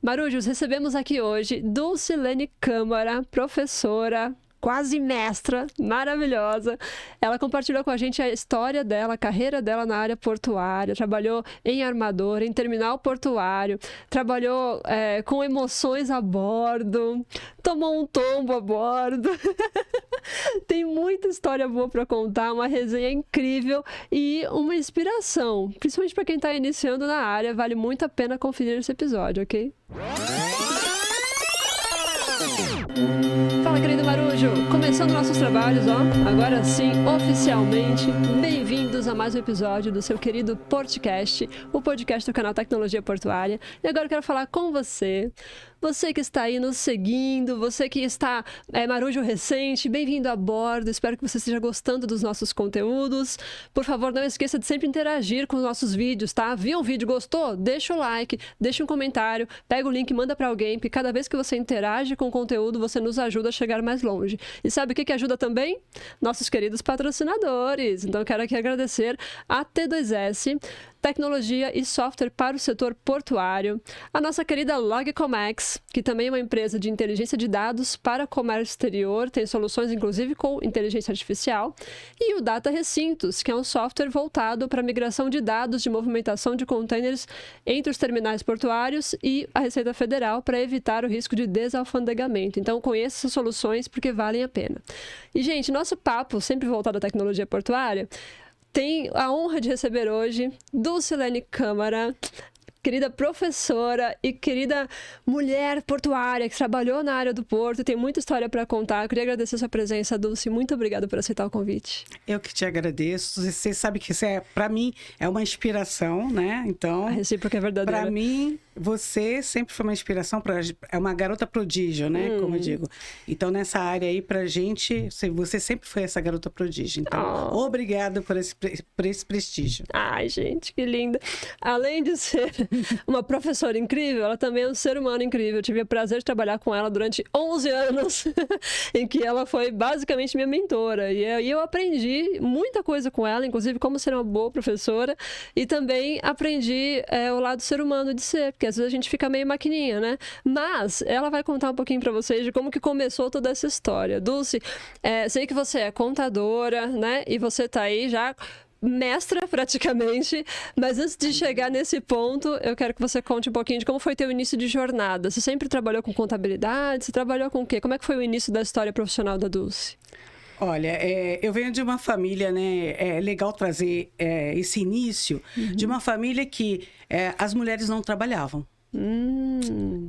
Marujos, recebemos aqui hoje Dulcilene Câmara, professora, quase mestra, maravilhosa. Ela compartilhou com a gente a história dela, a carreira dela na área portuária, trabalhou em armador, em terminal portuário, trabalhou com emoções a bordo, tomou um tombo a bordo. Tem muita história boa para contar, uma resenha incrível e uma inspiração, principalmente para quem está iniciando na área. Vale muito a pena conferir esse episódio, ok? Fala, querido Marujo! Começando nossos trabalhos, agora sim, oficialmente, bem-vindos a mais um episódio do seu querido Portcast, o podcast do canal Tecnologia Portuária. E agora eu quero falar com você que está aí nos seguindo, você que está Marujo recente, bem-vindo a bordo, espero que você esteja gostando dos nossos conteúdos. Por favor, não esqueça de sempre interagir com os nossos vídeos, tá? Viu um vídeo, gostou? Deixa o like, deixa um comentário, pega o link, manda para alguém, porque cada vez que você interage com o conteúdo, você nos ajuda a chegar mais longe. E sabe o que ajuda também? Nossos queridos patrocinadores. Então eu quero aqui agradecer a T2S, tecnologia e software para o setor portuário, a nossa querida Logcomex, que também é uma empresa de inteligência de dados para comércio exterior, tem soluções inclusive com inteligência artificial, e o Data Recintos, que é um software voltado para a migração de dados de movimentação de containers entre os terminais portuários e a Receita Federal para evitar o risco de desalfandegamento. Então conheça essas soluções porque valem a pena. E, gente, nosso papo, sempre voltado à tecnologia portuária, tem a honra de receber hoje Dulcilene Câmara, querida professora e querida mulher portuária que trabalhou na área do porto, tem muita história para contar. Eu queria agradecer a sua presença, Dulce. Muito obrigada por aceitar o convite. Eu que te agradeço. Você sabe que isso para mim, é uma inspiração, né? Então, a recíproca é verdadeira. Para mim, você sempre foi uma inspiração, é uma garota prodígio, né? Como eu digo. Então, nessa área aí, pra gente, você sempre foi essa garota prodígio. Então, obrigada por esse prestígio. Ai, gente, que linda. Além de ser uma professora incrível, ela também é um ser humano incrível. Eu tive o prazer de trabalhar com ela durante 11 anos, em que ela foi basicamente minha mentora. E eu aprendi muita coisa com ela, inclusive como ser uma boa professora. E também aprendi o lado ser humano de ser, porque às vezes a gente fica meio maquininha, né? Mas ela vai contar um pouquinho pra vocês de como que começou toda essa história. Dulce, sei que você é contadora, né? E você tá aí já mestra praticamente, mas antes de chegar nesse ponto, eu quero que você conte um pouquinho de como foi teu início de jornada. Você sempre trabalhou com contabilidade? Você trabalhou com o quê? Como é que foi o início da história profissional da Dulce? Olha, eu venho de uma família, né? É legal trazer esse início de uma família que as mulheres não trabalhavam.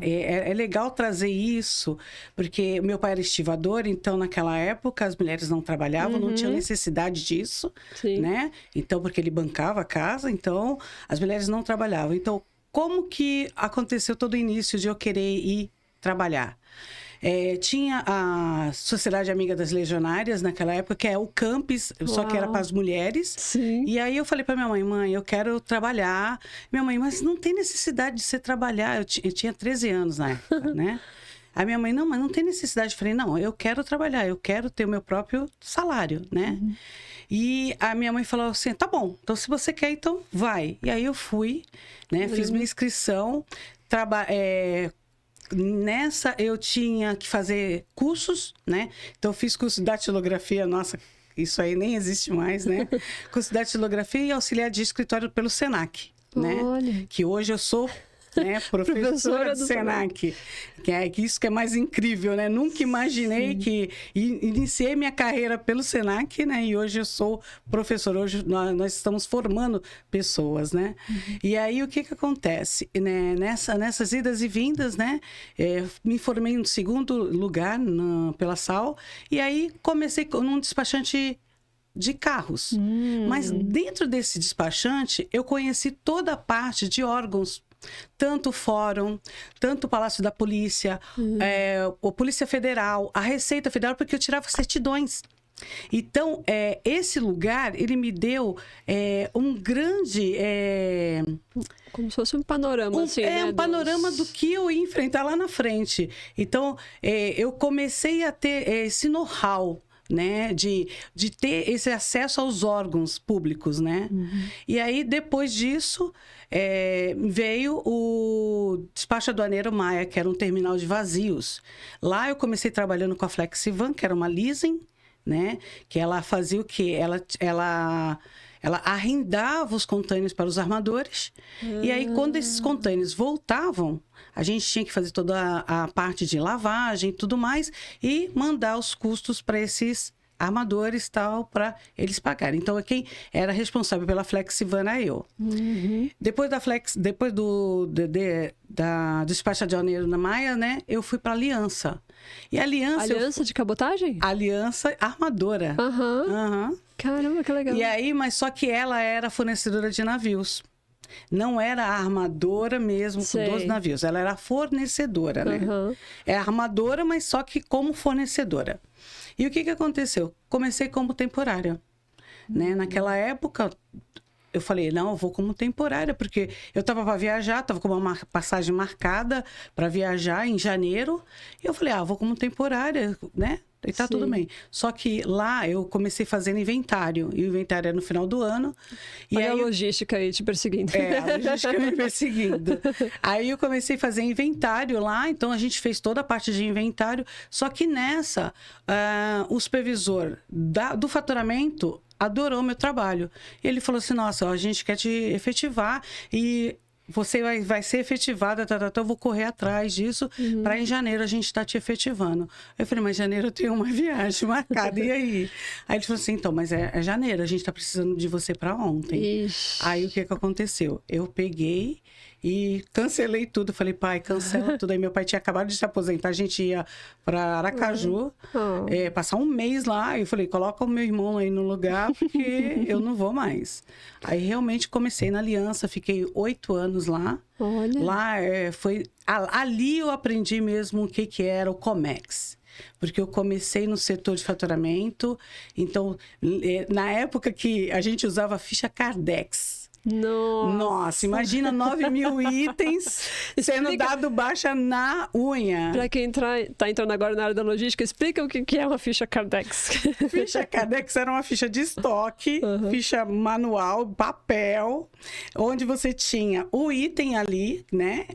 É legal trazer isso, porque meu pai era estivador, então naquela época as mulheres não trabalhavam, não tinha necessidade disso, né? Então, porque ele bancava a casa, então as mulheres não trabalhavam. Então, como que aconteceu todo o início de eu querer ir trabalhar? Tinha a Sociedade Amiga das Legionárias naquela época, que é o campus, só que era para as mulheres. Sim. E aí eu falei para minha mãe, eu quero trabalhar. Minha mãe, mas não tem necessidade de você trabalhar. Eu tinha 13 anos na época, né? A minha mãe, não, mas não tem necessidade. Eu falei, não, eu quero trabalhar, eu quero ter o meu próprio salário, né? E a minha mãe falou assim, tá bom, então se você quer, então vai. E aí eu fui, né? Fiz minha inscrição, nessa eu tinha que fazer cursos, né? Então eu fiz curso de datilografia, nossa, isso aí nem existe mais, né? Curso de datilografia e auxiliar de escritório pelo Senac, né? Olha. Que hoje eu sou, né, professora do Senac. Que isso que é mais incrível, né? Nunca imaginei que iniciei minha carreira pelo Senac, né? E hoje eu sou professora. Hoje nós estamos formando pessoas, né? E aí o que acontece? Né? Nessas idas e vindas, né? Me formei no segundo lugar pela SAL. E aí comecei num despachante de carros. Mas dentro desse despachante, eu conheci toda a parte de órgãos, tanto o Fórum, tanto o Palácio da Polícia, a Polícia Federal, a Receita Federal, porque eu tirava certidões. Então, esse lugar, ele me deu um grande... Como se fosse um panorama, assim, né? Um panorama do que eu ia enfrentar lá na frente. Então, eu comecei a ter esse know-how, né? De ter esse acesso aos órgãos públicos, né? E aí, depois disso, veio o Despacho Aduaneiro Maia, que era um terminal de vazios. Lá eu comecei trabalhando com a Flexivan, que era uma leasing, né? Que ela fazia o quê? Ela arrendava os contêineres para os armadores. E aí, quando esses contêineres voltavam, a gente tinha que fazer toda a parte de lavagem e tudo mais e mandar os custos para esses armadores tal, para eles pagarem. Então, quem era responsável pela Flexivan era eu. Depois do Despacho Aduaneiro na Maia, né? Eu fui para a Aliança. E a Aliança de cabotagem? Aliança Armadora. Caramba, que legal. E aí, mas só que ela era fornecedora de navios. Não era a armadora mesmo dos navios. Ela era fornecedora, né? É armadora, mas só que como fornecedora. E o que aconteceu? Comecei como temporária. Né? Naquela época, eu falei, não, eu vou como temporária, porque eu estava para viajar, estava com uma passagem marcada para viajar em janeiro. E eu falei, vou como temporária, né? E tá tudo bem. Só que lá eu comecei fazendo inventário. E o inventário era no final do ano. E olha aí a logística aí te perseguindo. A logística me perseguindo. Aí eu comecei a fazer inventário lá. Então, a gente fez toda a parte de inventário. Só que nessa, o supervisor do faturamento adorou meu trabalho. E ele falou assim, nossa, a gente quer te efetivar e... você vai ser efetivada, eu vou correr atrás disso, para em janeiro a gente estar te efetivando. Eu falei, mas janeiro eu tenho uma viagem marcada, e aí? Aí ele falou assim, então, mas é janeiro, a gente está precisando de você para ontem. Ixi. Aí o que aconteceu? Eu peguei e cancelei tudo. Falei, pai, cancela tudo. Aí meu pai tinha acabado de se aposentar, a gente ia para Aracaju, passar um mês lá. E eu falei, coloca o meu irmão aí no lugar, porque eu não vou mais. Aí realmente comecei na Aliança, fiquei 8 anos lá. Olha. Lá ali eu aprendi mesmo o que era o Comex. Porque eu comecei no setor de faturamento. Então, na época que a gente usava a ficha Cardex. Nossa, imagina 9.000 itens sendo dado baixa na unha. Para quem tá entrando agora na área da logística, explica o que é uma ficha Cardex. Ficha Cardex era uma ficha de estoque, ficha manual, papel, onde você tinha o item ali, né?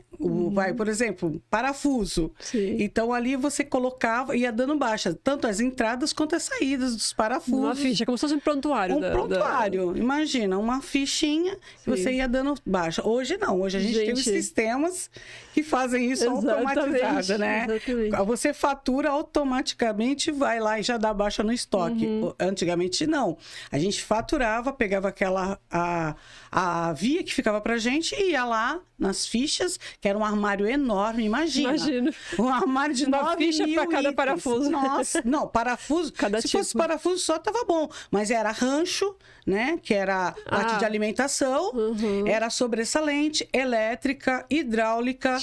Por exemplo, parafuso. Sim. Então, ali você colocava, ia dando baixa, tanto as entradas quanto as saídas dos parafusos. Uma ficha, como se fosse um prontuário. Prontuário. Imagina, uma fichinha que você ia dando baixa. Hoje não, hoje a gente tem os sistemas que fazem isso automatizado, né? Exatamente. Você fatura automaticamente, vai lá e já dá baixa no estoque. Antigamente não. A gente faturava, pegava aquela a via que ficava pra gente e ia lá nas fichas, que era um armário enorme, imagina. Um armário de 9 ficha mil para cada itens. parafuso. Nossa, não, parafuso, se fosse parafuso só tava bom, mas era rancho, né, que era parte de alimentação, era sobressalente, elétrica, hidráulica,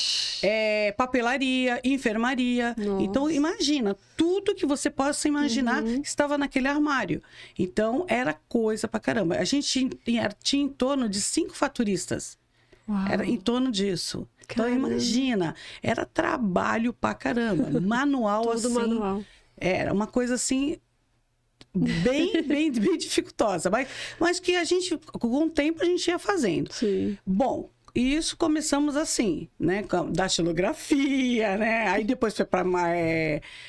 papelaria, enfermaria. Nossa. Então, imagina, tudo que você possa imaginar estava naquele armário. Então, era coisa pra caramba. A gente tinha em torno de 5 faturistas. Uau. Era em torno disso. Caramba. Então, imagina, era trabalho pra caramba. Manual, tudo assim. Manual. Era uma coisa assim, bem dificultosa. Mas que a gente, com o tempo, a gente ia fazendo. Sim. Bom, isso começamos assim, né? Com datilografia, né? Aí depois foi para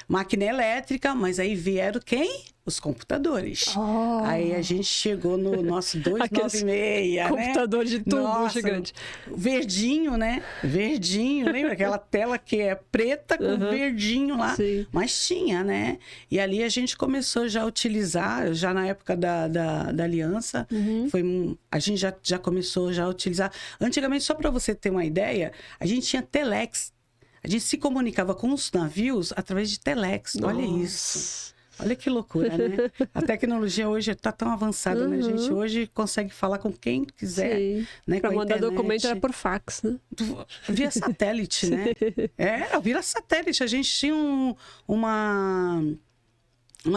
máquina elétrica, mas aí vieram quem? Os computadores. Aí a gente chegou no nosso 296, né? Computador de tubo gigante. Verdinho, né? Verdinho, lembra? Aquela tela que é preta com verdinho lá. Sim. Mas tinha, né? E ali a gente começou já a utilizar, já na época da Aliança, a gente já começou já a utilizar. Antigamente, só para você ter uma ideia, a gente tinha telex. A gente se comunicava com os navios através de telex. Nossa. Olha isso. Olha que loucura, né? A tecnologia hoje está tão avançada, né? A gente hoje consegue falar com quem quiser. Sim. Né? Para mandar documento era por fax, né? Via satélite, né? Via satélite. A gente tinha uma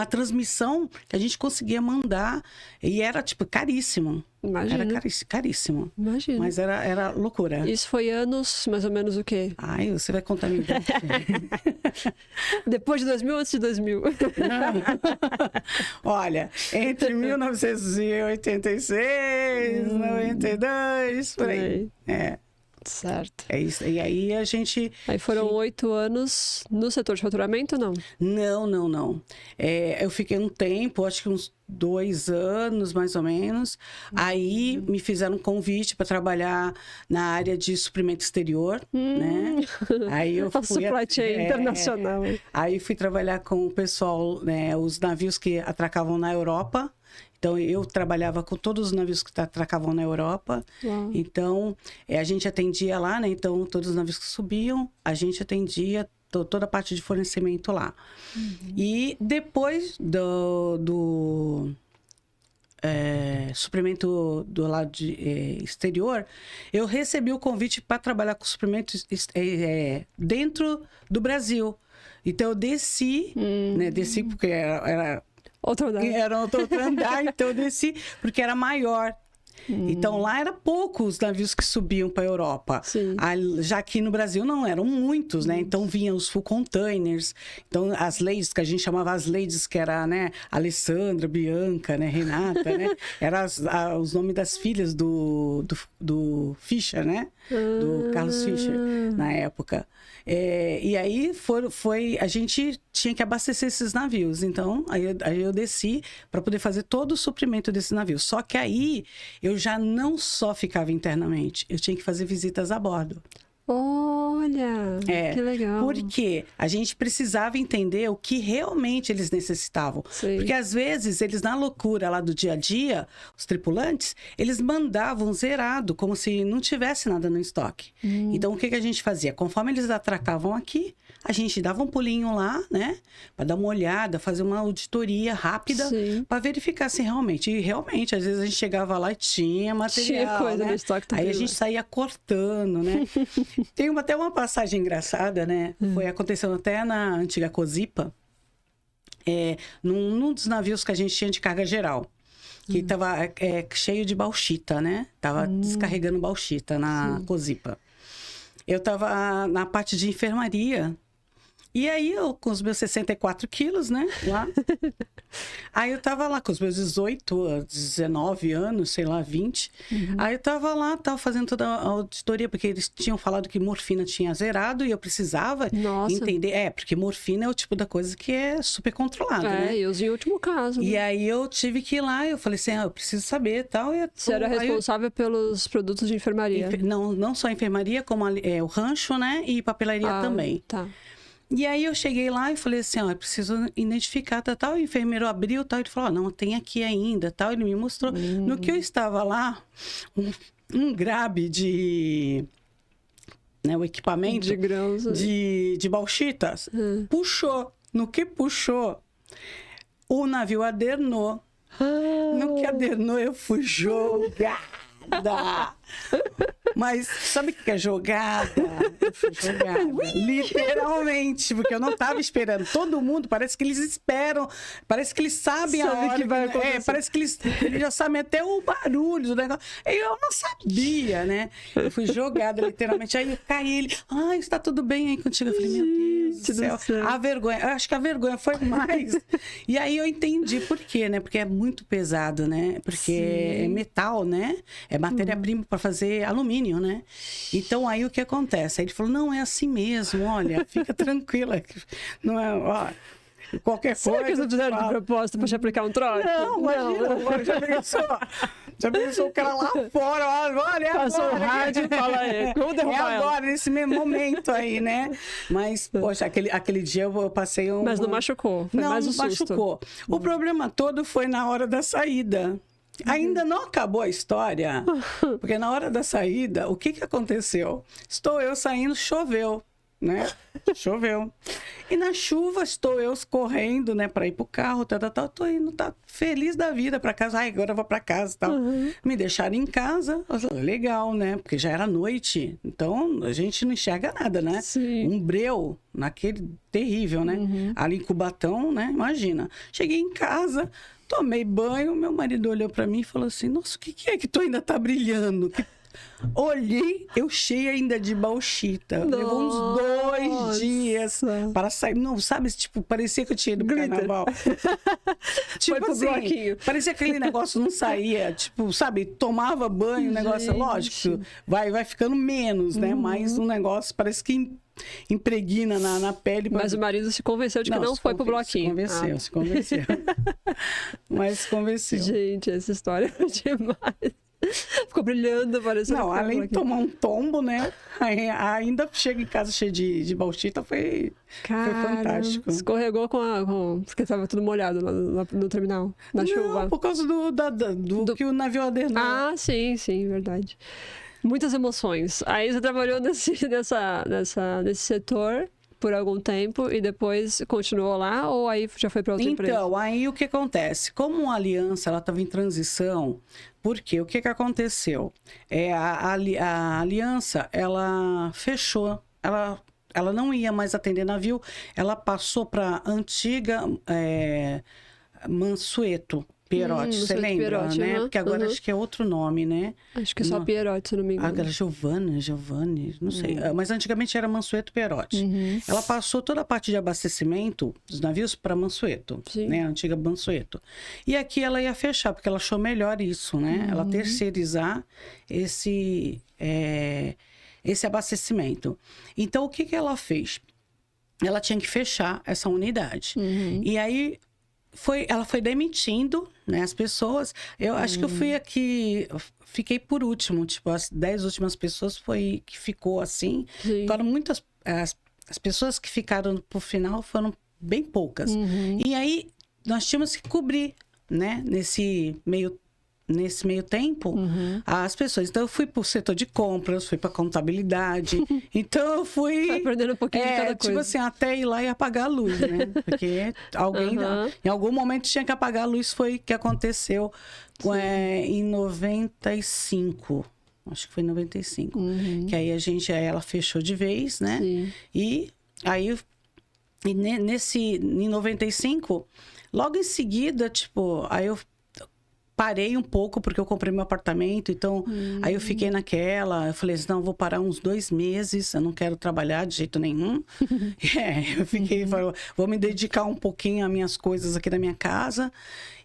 transmissão que a gente conseguia mandar e era, tipo, caríssimo. Imagina. Era caríssimo. Imagina. Mas era loucura. Isso foi anos, mais ou menos o quê? Ai, você vai contar minha idade. Depois de 2000 ou antes de 2000? Olha, entre 1986, 92, por aí. Certo. É isso. E aí a gente... Aí foram 8 anos no setor de faturamento, não? Não. Eu fiquei um tempo, acho que uns 2 anos, mais ou menos. Aí me fizeram um convite para trabalhar na área de suprimento exterior, né? Aí eu fui... Supply chain internacional. Aí fui trabalhar com o pessoal, né, os navios que atracavam na Europa. Então, eu trabalhava com todos os navios que atracavam na Europa. Uau. Então, a gente atendia lá, né? Então, todos os navios que subiam, a gente atendia toda a parte de fornecimento lá. E depois do suprimento do lado exterior, eu recebi o convite para trabalhar com suprimento dentro do Brasil. Então, eu desci, né? Desci porque era outro andar. Era outro andar, então eu desci, porque era maior. Então, lá era poucos os navios que subiam para a Europa. Já aqui no Brasil não eram muitos, né? Então, vinham os full containers. Então, as ladies, que a gente chamava as ladies, que era, né? Alessandra, Bianca, né? Renata, né? Eram os nomes das filhas do Fischer, né? Do Carlos Fischer, na época. E aí, a gente tinha que abastecer esses navios. Então, aí eu desci para poder fazer todo o suprimento desses navios. Só que aí, eu já não só ficava internamente, eu tinha que fazer visitas a bordo. Olha, que legal. Porque a gente precisava entender o que realmente eles necessitavam. Sim. Porque às vezes eles, na loucura lá do dia a dia, os tripulantes, eles mandavam zerado, como se não tivesse nada no estoque. Então, o que a gente fazia? Conforme eles atracavam aqui, a gente dava um pulinho lá, né? Para dar uma olhada, fazer uma auditoria rápida, para verificar se realmente... E realmente, às vezes a gente chegava lá e tinha material, tinha coisa, né? no estoque. Aí a gente saía cortando, né? Tem até uma passagem engraçada, né? Foi acontecendo até na antiga Cozipa, num dos navios que a gente tinha de carga geral, que estava cheio de bauxita, né? Tava descarregando bauxita na Cozipa. Eu estava na parte de enfermaria. E aí, eu com os meus 64 quilos, né? Lá. Aí eu tava lá com os meus 18, 19 anos, sei lá, 20. Aí eu tava lá, tava fazendo toda a auditoria, porque eles tinham falado que morfina tinha zerado e eu precisava entender. Porque morfina é o tipo da coisa que é super controlada, né? E os em último caso. E aí eu tive que ir lá, eu falei assim, eu preciso saber e tal. Você era responsável pelos produtos de enfermaria? Não só enfermaria, como o rancho, né? E papelaria também. Tá. E aí eu cheguei lá e falei assim, eu preciso identificar, tal. O enfermeiro abriu, tal. Ele falou, não, tem aqui ainda, tal. Ele me mostrou. No que eu estava lá, um grabe de... Né, o equipamento... De grãos. De bauxitas. Puxou. No que puxou, o navio adernou. No que adernou, eu fui jogada. Mas sabe o que é jogada? Eu fui jogada. Literalmente, porque eu não estava esperando. Todo mundo, parece que eles esperam, parece que eles sabem a hora que vai acontecer. parece que eles já sabem até o barulho do negócio. Eu não sabia, né? Eu fui jogada, literalmente. Aí eu caí, ele, está tudo bem aí contigo? Eu falei, meu Deus do céu. A vergonha, eu acho que a vergonha foi mais. E aí eu entendi por quê, né? Porque é muito pesado, né? Porque é metal, né? É matéria-prima para fazer alumínio, né? Então, aí o que acontece? Aí ele falou, não, é assim mesmo, olha, fica tranquila. Não é, ó, qualquer coisa... Será que eles não fizeram de propósito para te aplicar um trote? Não, imagina, já pensou o cara lá fora, olha, passou o rádio e fala aí, como derrubar ela? Agora, nesse mesmo momento aí, né? Mas, poxa, aquele dia eu passei um... Mas não machucou, foi mais um susto. Não machucou. O problema todo foi na hora da saída. Ainda não acabou a história, porque na hora da saída, o que aconteceu? Estou eu saindo, choveu, né? Choveu. E na chuva estou eu correndo, né, para ir pro carro, tô indo, feliz da vida para casa. Agora eu vou para casa e tal. Me deixaram em casa, legal, né? Porque já era noite, então a gente não enxerga nada, né? Sim. Um breu, naquele terrível, né? Ali em Cubatão, né? Imagina. Cheguei em casa, tomei banho, meu marido olhou para mim e falou assim, nossa, o que é que tu ainda tá brilhando? Olhei, eu cheia ainda de bauxita. Levou uns 2 dias para sair. Não, sabe? Tipo, parecia que eu tinha ido pro carnaval. Tipo Foi pro assim, bloquinho. parecia que aquele negócio não saía. Tipo, sabe? Tomava banho, o negócio, lógico, vai ficando menos, né? Mas o negócio parece que impregna na pele. Mas o marido se convenceu de que não foi pro bloquinho. Se convenceu. Mas se convenceu. Gente, essa história é demais. Ficou brilhando, parecendo. Não, além de tomar um tombo, né? Ainda chega em casa cheio de bauxita, foi fantástico. Escorregou porque estava tudo molhado lá no terminal, na chuva. Por causa do que o navio adernou. Ah, sim, verdade. Muitas emoções. Aí você trabalhou nesse setor por algum tempo e depois continuou lá ou aí já foi para outra empresa? Então, aí o que acontece? Como a aliança ela estava em transição, porque o que aconteceu? A aliança, ela fechou, ela não ia mais atender navio, ela passou para a antiga Mansueto Pierotti, você lembra, Pierotti, né? Porque agora acho que é outro nome, né? Acho que é só Pierotti, se não me engano. Agora Giovanni, não sei. Mas antigamente era Mansueto Pierotti. Ela passou toda a parte de abastecimento dos navios para Mansueto, né? A antiga Mansueto. E aqui ela ia fechar, porque ela achou melhor isso, né? Ela terceirizar esse abastecimento. Então, o que ela fez? Ela tinha que fechar essa unidade. E aí ela foi demitindo, né, as pessoas. Eu acho que eu fiquei por último, tipo, as 10 últimas pessoas que ficou assim. Foram muitas, as pessoas que ficaram pro final foram bem poucas. E aí nós tínhamos que cobrir, né, nesse meio tempo, as pessoas. Então, eu fui pro setor de compras, fui pra contabilidade. Então, eu fui... Foi aprendendo um pouquinho de cada coisa. Tipo assim, até ir lá e apagar a luz, né? Porque alguém, em algum momento, tinha que apagar a luz. Foi o que aconteceu em 95. Acho que foi em 95. Que aí ela fechou de vez, né? E aí, em 95, logo em seguida, tipo, aí eu parei um pouco, porque eu comprei meu apartamento, então aí eu fiquei naquela, eu falei assim, não, eu vou parar uns 2 meses, eu não quero trabalhar de jeito nenhum. Eu fiquei, vou me dedicar um pouquinho às minhas coisas aqui da minha casa.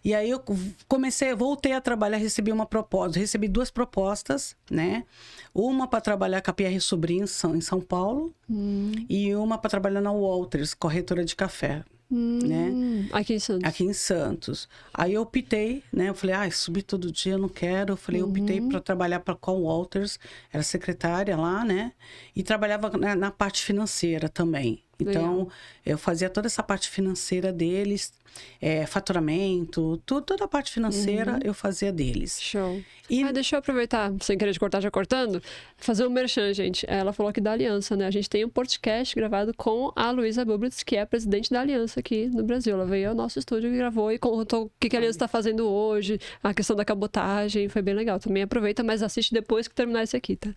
E aí eu voltei a trabalhar, recebi 2 propostas, né? Uma para trabalhar com a Pierre Sobrinho em São Paulo e uma para trabalhar na Walters, corretora de café. Né? Aqui em Santos. Aqui em Santos. Aí eu optei, né? Eu falei, subir todo dia, eu não quero. Eu falei, eu optei para trabalhar para Call Walters, era secretária lá, né? E trabalhava na parte financeira também. Então, eu fazia toda essa parte financeira deles, faturamento, toda a parte financeira eu fazia deles. Show. Deixa eu aproveitar, sem querer te cortar, já cortando, fazer um merchan, gente. Ela falou aqui da Aliança, né? A gente tem um podcast gravado com a Luísa Bublitz, que é a presidente da Aliança aqui no Brasil. Ela veio ao nosso estúdio e gravou e contou o que a Aliança está fazendo hoje, a questão da cabotagem, foi bem legal. Também aproveita, mas assiste depois que terminar esse aqui, tá?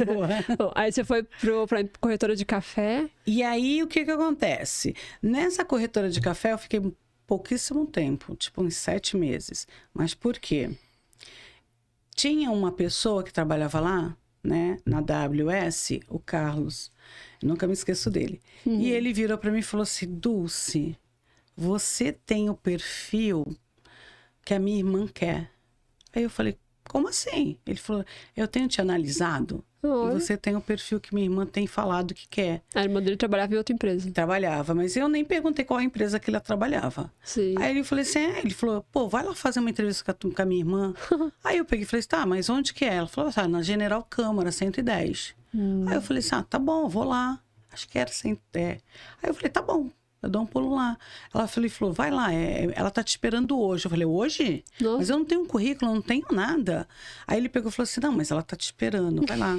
Boa. Bom, aí você foi pra corretora de café. E aí, o que acontece? Nessa corretora de café, eu fiquei pouquíssimo tempo, tipo uns 7 meses. Mas por quê? Tinha uma pessoa que trabalhava lá, né, na AWS, o Carlos, eu nunca me esqueço dele. E ele virou para mim e falou assim, Dulce, você tem o perfil que a minha irmã quer. Aí eu falei, como assim? Ele falou, eu tenho te analisado e você tem o perfil que minha irmã tem falado que quer. A irmã dele trabalhava em outra empresa. Trabalhava, mas eu nem perguntei qual a empresa que ela trabalhava. Sim. Aí ele falou assim, ele falou, pô, vai lá fazer uma entrevista com a minha irmã. Aí eu peguei e falei assim, tá, mas onde que é? Ela falou, na General Câmara, 110. Aí eu falei assim, tá bom, vou lá. Acho que era 110. Aí eu falei, tá bom. Eu dou um pulo lá. Ela falou, vai lá, ela tá te esperando hoje. Eu falei, hoje? Nossa. Mas eu não tenho um currículo, eu não tenho nada. Aí ele pegou e falou assim, não, mas ela tá te esperando, vai lá.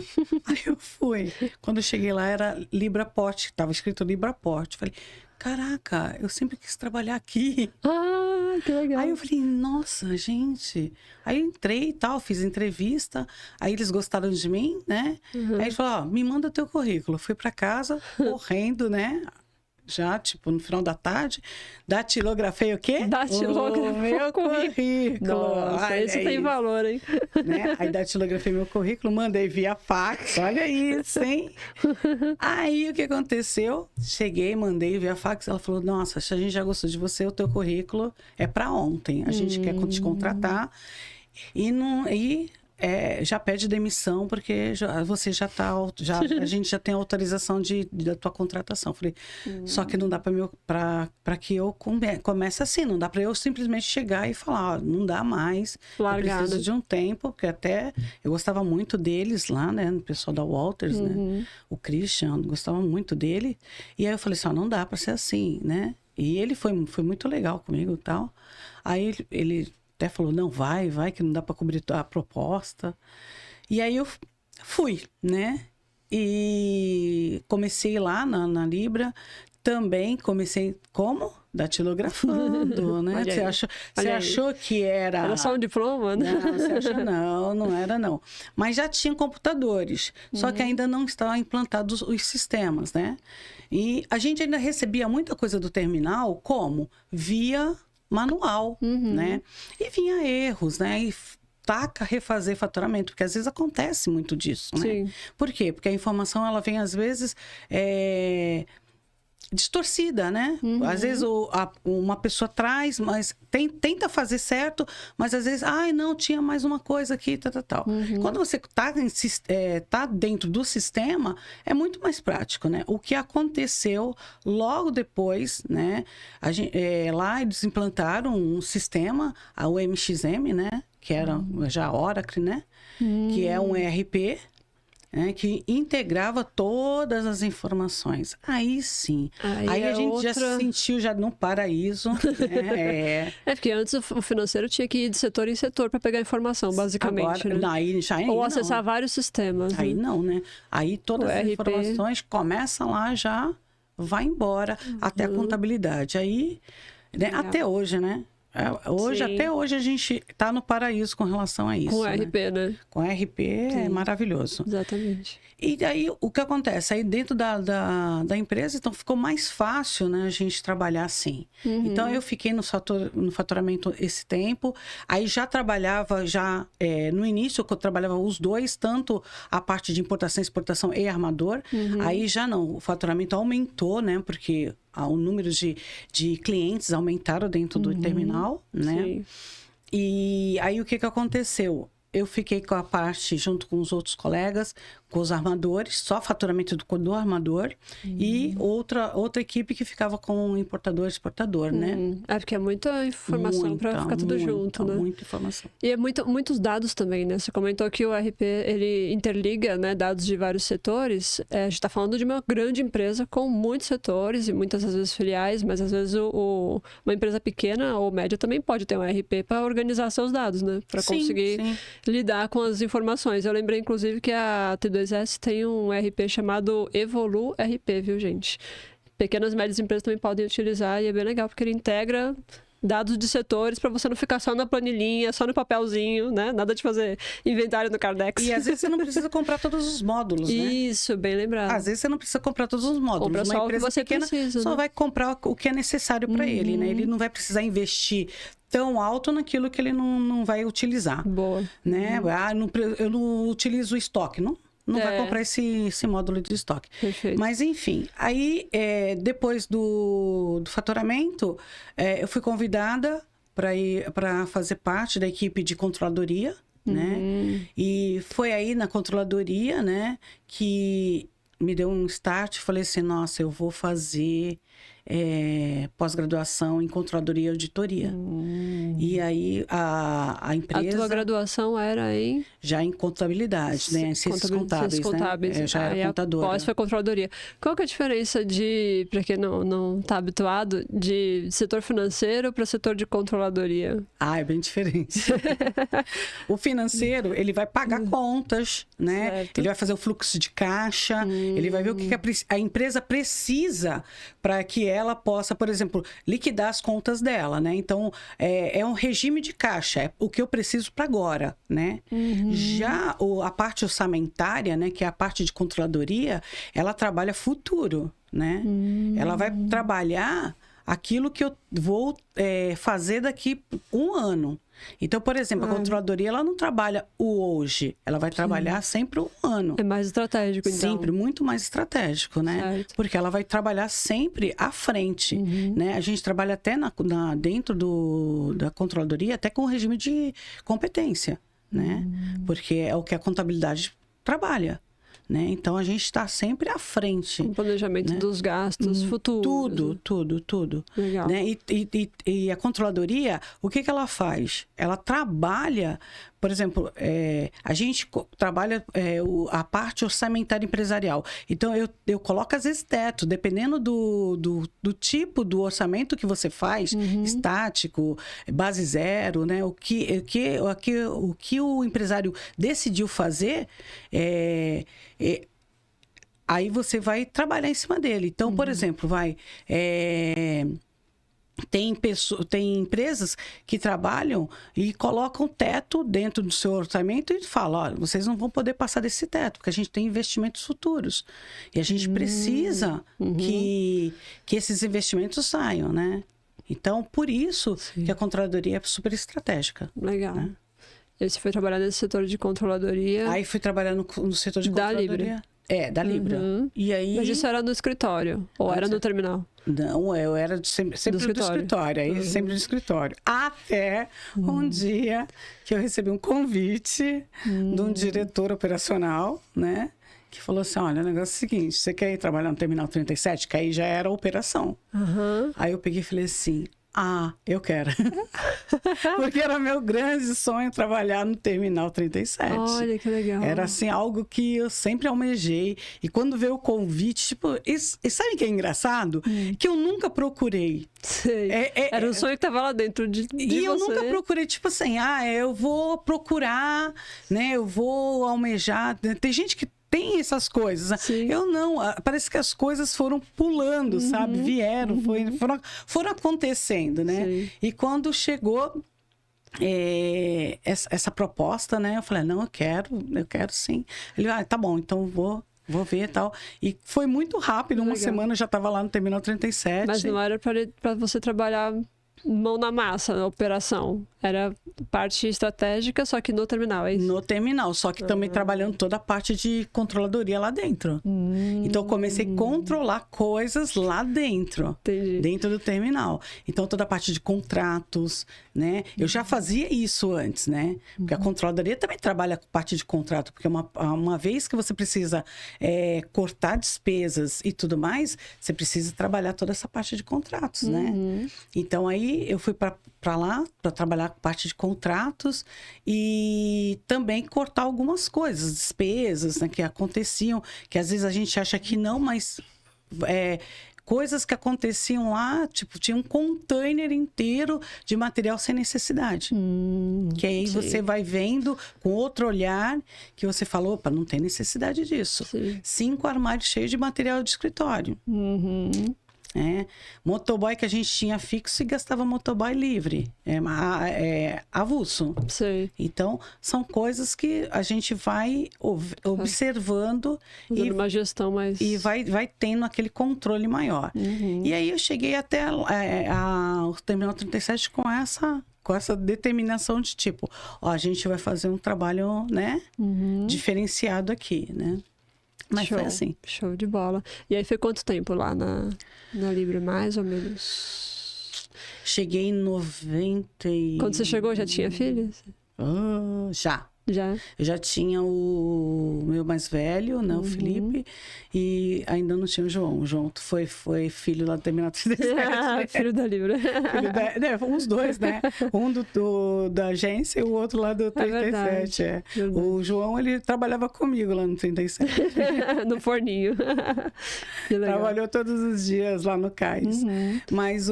Aí eu fui. Quando eu cheguei lá, era Libraport, tava escrito Libraport. Eu falei, caraca, eu sempre quis trabalhar aqui. Ah, que legal. Aí eu falei, nossa, gente. Aí eu entrei e tal, fiz entrevista. Aí eles gostaram de mim, né? Aí eles falaram, me manda teu currículo. Fui pra casa, correndo, né? já, tipo, no final da tarde, datilografei o quê? Datilografei o meu currículo. Nossa, esse tem valor, hein? Né? Aí datilografei meu currículo, mandei via fax, olha isso, hein? Aí o que aconteceu? Cheguei, mandei via fax, ela falou, nossa, a gente já gostou de você, o teu currículo é para ontem, a gente quer te contratar já pede demissão porque você já tá, a gente já tem autorização da tua contratação. Falei, só que não dá para que eu comece assim, não dá para eu simplesmente chegar e falar, ó, não dá mais, largada. Eu preciso de um tempo, porque até eu gostava muito deles lá, né, o pessoal da Walters, né, o Christian, gostava muito dele, e aí eu falei assim, ó, não dá para ser assim, né, e ele foi muito legal comigo e tal, aí ele até falou, não, vai, que não dá para cobrir a proposta. E aí eu fui, né? E comecei lá na Libra. Também comecei como? Datilografando, né? Você achou que era... Era só um diploma, né? Não, você achou não era não. Mas já tinha computadores, só que ainda não estavam implantados os sistemas, né? E a gente ainda recebia muita coisa do terminal como? Via manual, né? E vinha erros, né? E taca refazer faturamento, porque às vezes acontece muito disso, né? Sim. Por quê? Porque a informação, ela vem às vezes distorcida, né? Às vezes uma pessoa traz, mas tenta fazer certo, mas às vezes, não, tinha mais uma coisa aqui, tal. Quando você tá dentro do sistema, é muito mais prático, né? O que aconteceu logo depois, né? Lá eles implantaram um sistema, o MXM, né? Que era já Oracle, né? Que é um ERP, que integrava todas as informações. Aí sim. Aí a gente já se sentiu já no paraíso. Porque antes o financeiro tinha que ir de setor em setor para pegar informação, basicamente. Agora, né? Ou acessar vários sistemas. Aí não, né? Aí todas as informações começam lá, já vai embora até a contabilidade. Aí, né? Até hoje, né? Até hoje a gente está no paraíso com relação a isso. Com RP, né? Com RP é maravilhoso. Exatamente. E daí, o que acontece? Aí dentro da empresa, então ficou mais fácil, né, a gente trabalhar assim. Então, eu fiquei no faturamento esse tempo. Aí já trabalhava, no início, eu trabalhava os dois, tanto a parte de importação, exportação e armador. Aí já não, o faturamento aumentou, né, porque o número de clientes aumentaram dentro do terminal, né? Sim. E aí, o que aconteceu? Eu fiquei com a parte, junto com os outros colegas, com os armadores, só faturamento do armador, e outra equipe que ficava com importador e exportador, né? Porque é muita informação para ficar tudo junto, né? Muita informação. E é muitos dados também, né? Você comentou que o RP, ele interliga, né, dados de vários setores. A gente está falando de uma grande empresa com muitos setores e muitas, às vezes, filiais, mas às vezes uma empresa pequena ou média também pode ter um RP para organizar seus dados, né? Para conseguir lidar com as informações. Eu lembrei, inclusive, que a T2S tem um RP chamado Evolu RP, viu, gente? Pequenas e médias empresas também podem utilizar e é bem legal, porque ele integra dados de setores para você não ficar só na planilhinha, só no papelzinho, né? Nada de fazer inventário no Cardex. E às vezes você não precisa comprar todos os módulos, né? Isso, bem lembrado. Às vezes você não precisa comprar todos os módulos. Compra só o que você precisa, só vai comprar o que é necessário para ele, né? Ele não vai precisar investir tão alto naquilo que ele não vai utilizar. Boa. Né? Eu não utilizo o estoque, não vai comprar esse módulo de estoque. Perfeito. Mas, enfim, aí, depois do faturamento, eu fui convidada para fazer parte da equipe de controladoria, né? E foi aí na controladoria, né, que me deu um start. Falei assim, nossa, eu vou fazer pós-graduação em controladoria e auditoria. E aí a empresa... A tua graduação era em? Já em contabilidade, né? Em ciências contábeis. Né? Já era contadora. Pós foi controladoria. Qual que é a diferença para quem não está habituado, de setor financeiro para setor de controladoria? É bem diferente. O financeiro, ele vai pagar contas, né? Certo. Ele vai fazer o fluxo de caixa, ele vai ver o que a empresa precisa para que ela possa, por exemplo, liquidar as contas dela, né? Então, é um regime de caixa, é o que eu preciso para agora, né? Já a parte orçamentária, né, que é a parte de controladoria, ela trabalha futuro, né? Ela vai trabalhar aquilo que eu vou fazer daqui 1 ano. Então, por exemplo, a controladoria, ela não trabalha o hoje, ela vai trabalhar sempre 1 ano. É mais estratégico, então. Sempre, muito mais estratégico, né? Certo. Porque ela vai trabalhar sempre à frente, né? A gente trabalha até dentro da controladoria, até com o regime de competência, né? Porque é o que a contabilidade trabalha. Né? Então, a gente está sempre à frente. Com o planejamento, né, dos gastos futuros. Tudo. Legal. Né? E a controladoria, o que ela faz? Ela trabalha, por exemplo, a gente trabalha a parte orçamentária empresarial. Então, eu coloco às vezes teto, dependendo do tipo do orçamento que você faz, estático, base zero, né? O que o empresário decidiu fazer, aí você vai trabalhar em cima dele. Então, por exemplo, tem empresas que trabalham e colocam teto dentro do seu orçamento e falam, olha, vocês não vão poder passar desse teto, porque a gente tem investimentos futuros. E a gente precisa que esses investimentos saiam, né? Então, por isso que a controladoria é super estratégica. Legal. Né? E você foi trabalhar nesse setor de controladoria? Aí fui trabalhar no setor de controladoria. Da Libra. Da Libra. E aí... Mas isso era no escritório? Ou era no terminal? Não, eu era sempre do escritório. Aí sempre do escritório. Até um dia que eu recebi um convite de um diretor operacional, né? Que falou assim, olha, o negócio é o seguinte, você quer ir trabalhar no Terminal 37? Que aí já era a operação. Aí eu peguei e falei assim, eu quero. Porque era meu grande sonho trabalhar no Terminal 37. Olha, que legal. Era, assim, algo que eu sempre almejei. E quando veio o convite, tipo... E sabe o que é engraçado? Que eu nunca procurei. Sei. Era um sonho que estava lá dentro de E eu você. nunca procurei, tipo assim... eu vou procurar, né? Eu vou almejar. Tem gente que tem essas coisas. Sim. Eu não. Parece que as coisas foram pulando, sabe? Vieram, foram acontecendo, né? Sim. E quando chegou essa proposta, né? Eu falei, não, eu quero sim. Ele, tá bom, então vou ver e tal. E foi muito rápido, uma semana eu já estava lá no Terminal 37. Mas não era para você trabalhar mão na massa, na operação. Era parte estratégica, só que no terminal, é isso? No terminal, só que também trabalhando toda a parte de controladoria lá dentro. Então, eu comecei a controlar coisas lá dentro. Entendi. Dentro do terminal. Então, toda a parte de contratos, né? Eu já fazia isso antes, né? Porque a controladoria também trabalha com parte de contrato, porque uma vez que você precisa cortar despesas e tudo mais, você precisa trabalhar toda essa parte de contratos, né? Então, aí eu fui para lá para trabalhar com parte de contratos e também cortar algumas coisas, despesas, né, que aconteciam, que às vezes a gente acha que não, mas coisas que aconteciam lá, tipo, tinha um container inteiro de material sem necessidade. Que aí você vai vendo com outro olhar que você falou, opa, não tem necessidade disso. Sim. 5 armários cheios de material de escritório. Motoboy que a gente tinha fixo e gastava motoboy livre, avulso. Sei. Então, são coisas que a gente vai observando e uma gestão mais... E vai tendo aquele controle maior. E aí eu cheguei até o Terminal 37 com essa determinação de tipo, a gente vai fazer um trabalho, né, diferenciado aqui, né? Mas foi assim. Show de bola. E aí foi quanto tempo lá na Libra, mais ou menos? Cheguei em 90 Quando você chegou, já tinha filhos? Já. Já? Eu já tinha o meu mais velho, né, o Felipe, e ainda não tinha o João. O João foi filho lá do Terminal 37. Filho da Libra. Uns dois, né? Um da agência e o outro lá do 37. Verdade. O João, ele trabalhava comigo lá no 37. No forninho. Trabalhou todos os dias lá no cais. Mas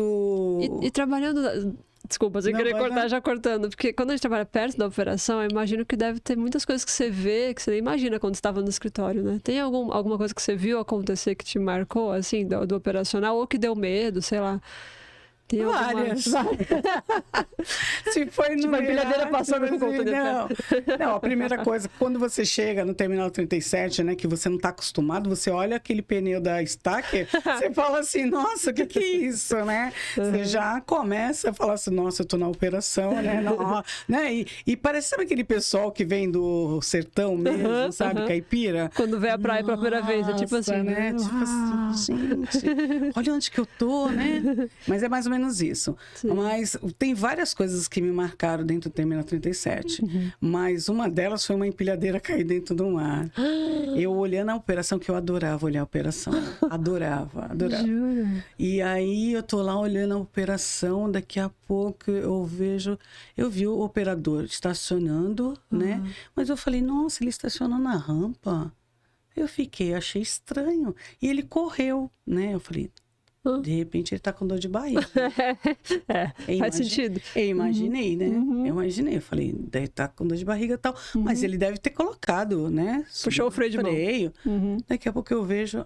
E trabalhando Desculpa, sem querer cortar, já cortando. Porque quando a gente trabalha perto da operação, eu imagino que deve ter muitas coisas que você vê, que você nem imagina quando estava no escritório, né? Tem alguma coisa que você viu acontecer que te marcou, assim, do operacional, ou que deu medo, sei lá? Tem várias. Se foi no empilhadeira passando com conta de não, a primeira coisa, quando você chega no Terminal 37, né, que você não está acostumado, você olha aquele pneu da Stacker, você fala assim, nossa, o que é isso, né? Você já começa a falar assim, nossa, eu tô na operação, né? Não, né? E parece, sabe aquele pessoal que vem do sertão mesmo, sabe, caipira? Quando vê a praia pela primeira vez, é tipo assim, né? Tipo assim, gente, olha onde que eu tô, né? Mas é mais ou menos isso. Sim. Mas tem várias coisas que me marcaram dentro do Terminal 37. Mas uma delas foi uma empilhadeira cair dentro do mar. Eu olhando a operação, que eu adorava olhar a operação. Adorava. Jura? E aí eu tô lá olhando a operação, daqui a pouco eu vi o operador estacionando, né? Mas eu falei, nossa, ele estacionou na rampa. Achei estranho. E ele correu, né? Eu falei, de repente ele tá com dor de barriga. Faz sentido. Eu imaginei, né? Eu imaginei. Eu falei, deve estar com dor de barriga e tal. Mas ele deve ter colocado, né? Puxou o freio de mão. Daqui a pouco eu vejo...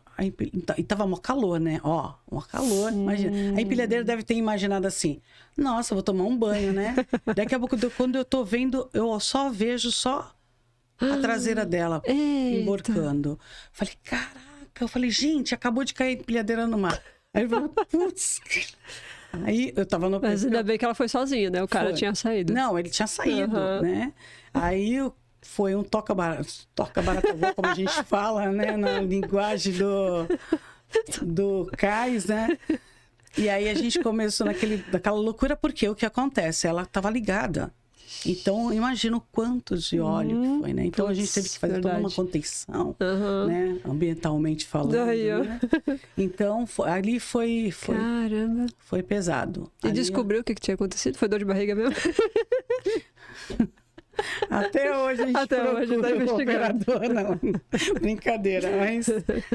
E tava mó calor, né? Ó, mó calor. Imagina. A empilhadeira deve ter imaginado assim, nossa, vou tomar um banho, né? Daqui a pouco, quando eu tô vendo, eu só vejo a traseira dela emborcando. Falei, caraca. Eu falei, gente, acabou de cair a empilhadeira no mar. Aí eu falei, putz. Aí eu tava no... Mas ainda bem que ela foi sozinha, né? O cara tinha saído. Não, ele tinha saído, né? Aí foi um toca-barata, como a gente fala, né? Na linguagem do cais, né? E aí a gente começou daquela loucura, porque o que acontece? Ela tava ligada. Então, imagina o quanto de óleo que foi, né? Então, a gente teve que fazer toda uma contenção, né? Ambientalmente falando, né? Então, ali foi... Caramba! Foi pesado. E descobriu o que tinha acontecido? Foi dor de barriga mesmo? Até hoje a gente procura o operador, não. Brincadeira, mas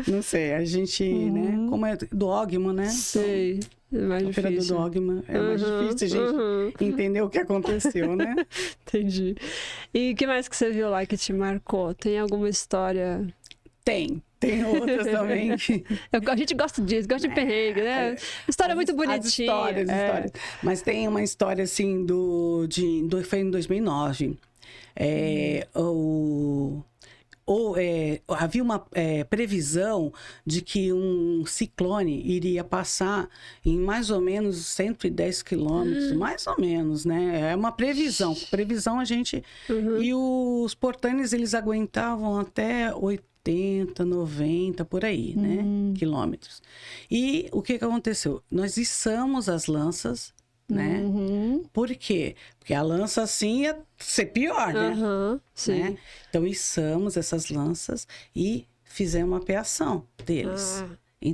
não sei, a gente, né? Como é dogma, né? Sei. É mais difícil. Operador dogma. É mais difícil a gente entender o que aconteceu, né? Entendi. E o que mais que você viu lá que te marcou? Tem alguma história? Tem outras também. A gente gosta disso, gosta de perrengue, né? História muito bonitinha. Histórias. Mas tem uma história, assim, foi em 2009. Havia uma previsão de que um ciclone iria passar em mais ou menos 110 quilômetros, mais ou menos, né? É uma previsão. Previsão a gente... E os portões, eles aguentavam até 80, 90, por aí, né? Quilômetros. E o que aconteceu? Nós içamos as lanças, né? Por quê? Porque a lança assim ia ser pior, né? Sim. Né? Então, içamos essas lanças e fizemos uma apeação deles.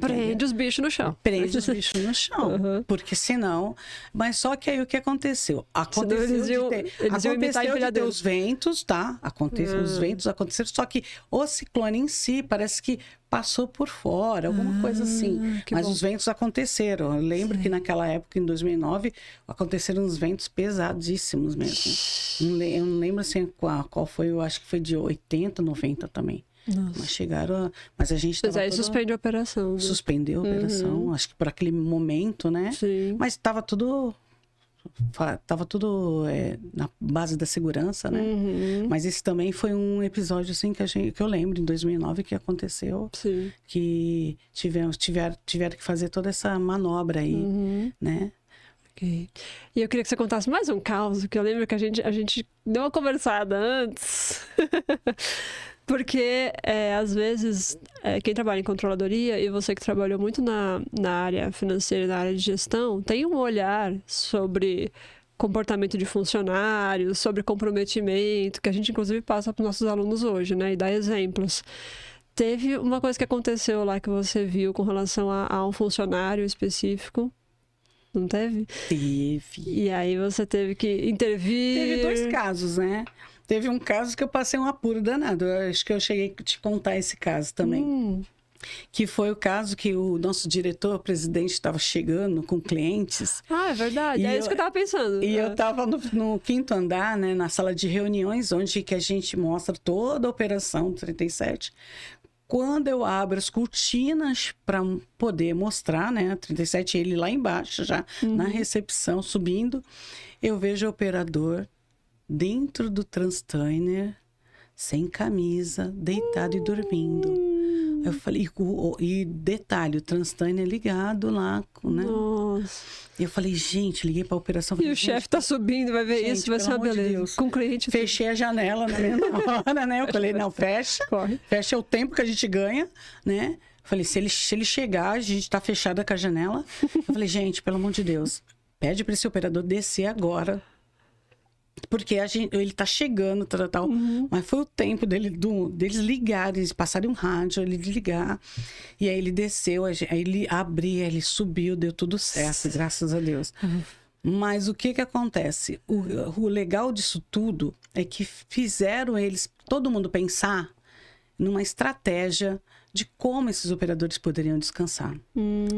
Prende os bichos no chão. Prende os bichos no chão. Porque senão... Mas só que aí o que aconteceu? Aconteceu de ter os ventos, tá? Os ventos aconteceram, só que o ciclone em si parece que passou por fora, alguma coisa assim. Mas os ventos aconteceram. Eu lembro que naquela época, em 2009, aconteceram uns ventos pesadíssimos mesmo. Eu não lembro assim qual foi, eu acho que foi de 80, 90 também. Nossa. Mas chegaram... Mas a gente Mas aí suspende a operação. Né? Suspendeu a operação, acho que por aquele momento, né? Sim. Mas estava tudo na base da segurança, né? Mas esse também foi um episódio assim que eu lembro, em 2009, que aconteceu. Sim. Que tiveram que fazer toda essa manobra aí, né? Okay. E eu queria que você contasse mais um caso, que eu lembro que a gente deu uma conversada antes. Porque, às vezes, quem trabalha em controladoria, e você que trabalhou muito na área financeira, na área de gestão, tem um olhar sobre comportamento de funcionários, sobre comprometimento, que a gente, inclusive, passa para os nossos alunos hoje, né? E dá exemplos. Teve uma coisa que aconteceu lá que você viu com relação a um funcionário específico? Não teve? Teve. E aí você teve que intervir... Teve 2 casos, né? Teve um caso que eu passei um apuro danado. Eu acho que eu cheguei a te contar esse caso também. Que foi o caso que o nosso diretor-presidente estava chegando com clientes. Ah, é verdade. Isso que eu estava pensando. E eu estava no 5º andar, né, na sala de reuniões, onde que a gente mostra toda a operação do 37. Quando eu abro as cortinas para poder mostrar, né, a 37, ele lá embaixo já, na recepção, subindo, eu vejo o operador dentro do Transtainer, sem camisa, deitado e dormindo. Eu falei, e detalhe, o Transtainer ligado lá, né? Nossa. Eu falei, gente, liguei para a operação. Falei, e o chefe tá subindo, vai ver isso, vai ser uma beleza. Deus. Com o cliente. Fechei a janela na mesma hora, né? Eu falei, não, fecha. Corre. Fecha o tempo que a gente ganha, né? Falei, se ele chegar, a gente tá fechada com a janela. Eu falei, gente, pelo amor de Deus, pede para esse operador descer agora. Porque ele tá chegando, tal. Mas foi o tempo deles ligarem, eles passarem um rádio, ele desligar. E aí ele desceu, aí ele abriu, ele subiu, deu tudo certo, graças a Deus. Mas o que acontece? O legal disso tudo é que fizeram todo mundo pensar numa estratégia de como esses operadores poderiam descansar.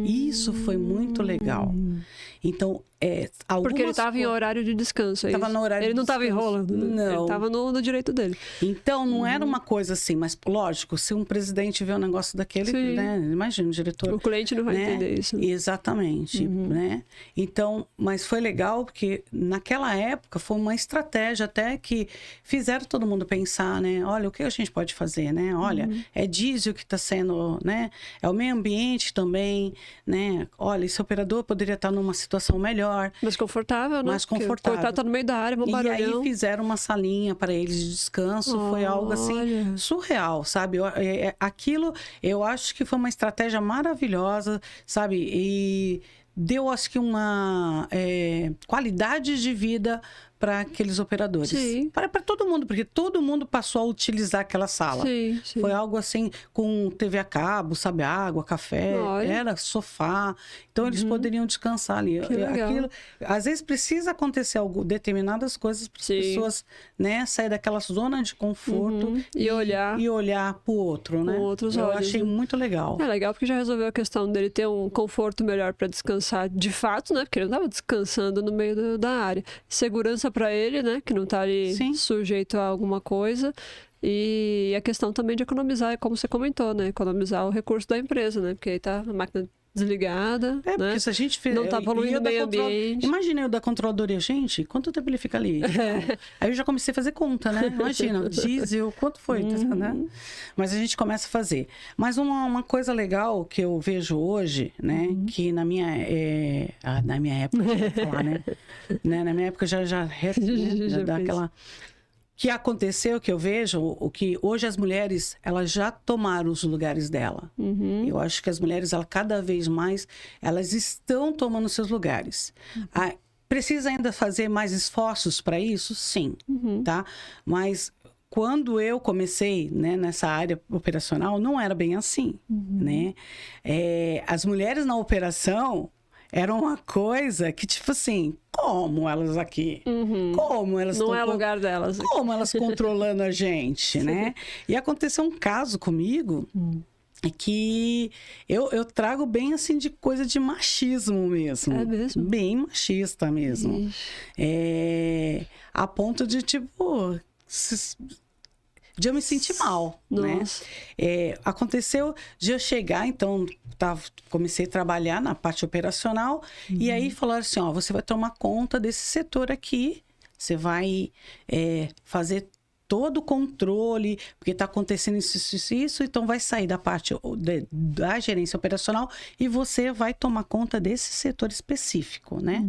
Isso foi muito legal. Então, porque ele estava em horário de descanso. Tava no horário ele não estava enrolando. Não. Ele estava no direito dele. Então, não era uma coisa assim, mas lógico, se um presidente vê um negócio daquele, né? Imagina, o diretor. O cliente não vai entender isso. Exatamente, né? Então, mas foi legal porque naquela época foi uma estratégia até que fizeram todo mundo pensar, né? Olha, o que a gente pode fazer, né? Olha, é diesel que está sendo, né? É o meio ambiente também, né? Olha, esse operador poderia estar numa situação melhor. Mais confortável, né? Mais confortável. Porque tá no meio da área, um barulhão. E aí fizeram uma salinha para eles de descanso. Foi algo assim surreal, sabe? Aquilo eu acho que foi uma estratégia maravilhosa, sabe? E deu, acho que, uma qualidade de vida para aqueles operadores. Para todo mundo, porque todo mundo passou a utilizar aquela sala. Sim. Foi algo assim, com TV a cabo, sabe? Água, café, era sofá. Então, eles poderiam descansar ali. Aquilo, às vezes, precisa acontecer determinadas coisas para as pessoas, né? Sair daquela zona de conforto e olhar para o outro, né? Com outros olhos. Eu achei muito legal. É legal porque já resolveu a questão dele ter um conforto melhor para descansar de fato, né? Porque ele não estava descansando no meio da área. Segurança para ele, né? Que não está ali sujeito a alguma coisa. E a questão também de economizar, como você comentou, né? Economizar o recurso da empresa, né? Porque aí tá a máquina desligada, né? Porque se a gente fez, não tá poluindo o meio ambiente. Imagina eu da controladoria, gente, quanto tempo ele fica ali? Aí eu já comecei a fazer conta, né? Imagina, diesel, quanto foi? Né? Mas a gente começa a fazer. Mas uma coisa legal que eu vejo hoje, né? Que na minha época, eu vou falar, né? Na minha época já dá aquela... Que aconteceu, que eu vejo, o que hoje as mulheres, elas já tomaram os lugares dela. Eu acho que as mulheres, cada vez mais, elas estão tomando seus lugares. Precisa ainda fazer mais esforços para isso? Sim, tá? Mas quando eu comecei, né, nessa área operacional, não era bem assim, né? As mulheres na operação... Era uma coisa que, tipo assim, como elas aqui? Como elas... Não é lugar delas. Como elas controlando a gente, né? E aconteceu um caso comigo que eu trago bem, assim, de coisa de machismo mesmo. É mesmo? Bem machista mesmo. A ponto de, tipo... de eu me sentir mal, Nossa. né? Aconteceu de eu chegar, então, comecei a trabalhar na parte operacional, e aí falaram assim, ó, você vai tomar conta desse setor aqui, você vai fazer todo o controle, porque está acontecendo isso, então vai sair da parte da gerência operacional e você vai tomar conta desse setor específico, né?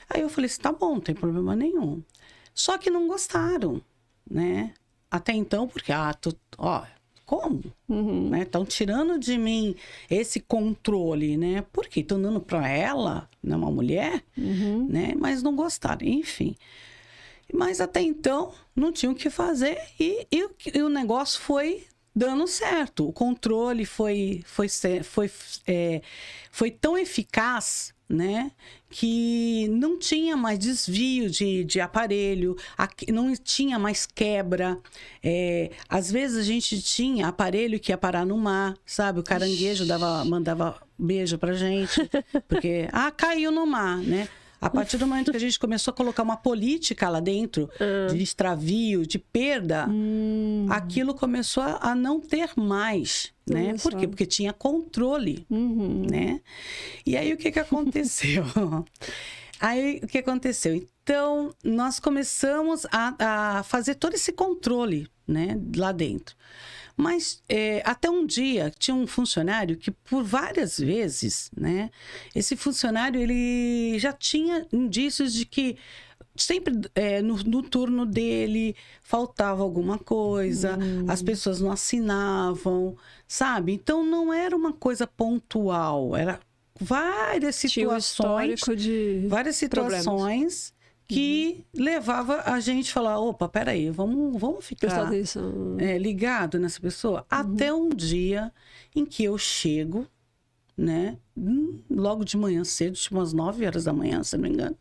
Aí eu falei assim, tá bom, não tem problema nenhum. Só que não gostaram, né? Até então, porque, como? Estão tirando de mim esse controle, né? Porque estão dando para ela, né, uma mulher, né? Mas não gostaram, enfim. Mas até então, não tinham o que fazer e o negócio foi dando certo. O controle foi tão eficaz né, que não tinha mais desvio de aparelho, não tinha mais quebra. Às vezes a gente tinha aparelho que ia parar no mar, sabe? O caranguejo mandava beijo pra gente, porque, caiu no mar, né? A partir do momento que a gente começou a colocar uma política lá dentro, de extravio, de perda, aquilo começou a não ter mais, né? Por quê? Porque tinha controle, né? E aí, o que aconteceu? Então, nós começamos a fazer todo esse controle, né? Lá dentro. Mas até um dia tinha um funcionário que por várias vezes, né? Esse funcionário ele já tinha indícios de que sempre no turno dele faltava alguma coisa, as pessoas não assinavam, sabe? Então não era uma coisa pontual, era várias situações, várias situações que levava a gente a falar, opa, peraí, vamos ficar ligado nessa pessoa. Até um dia em que eu chego, né, logo de manhã cedo, tipo umas 9 horas da manhã, se não me engano,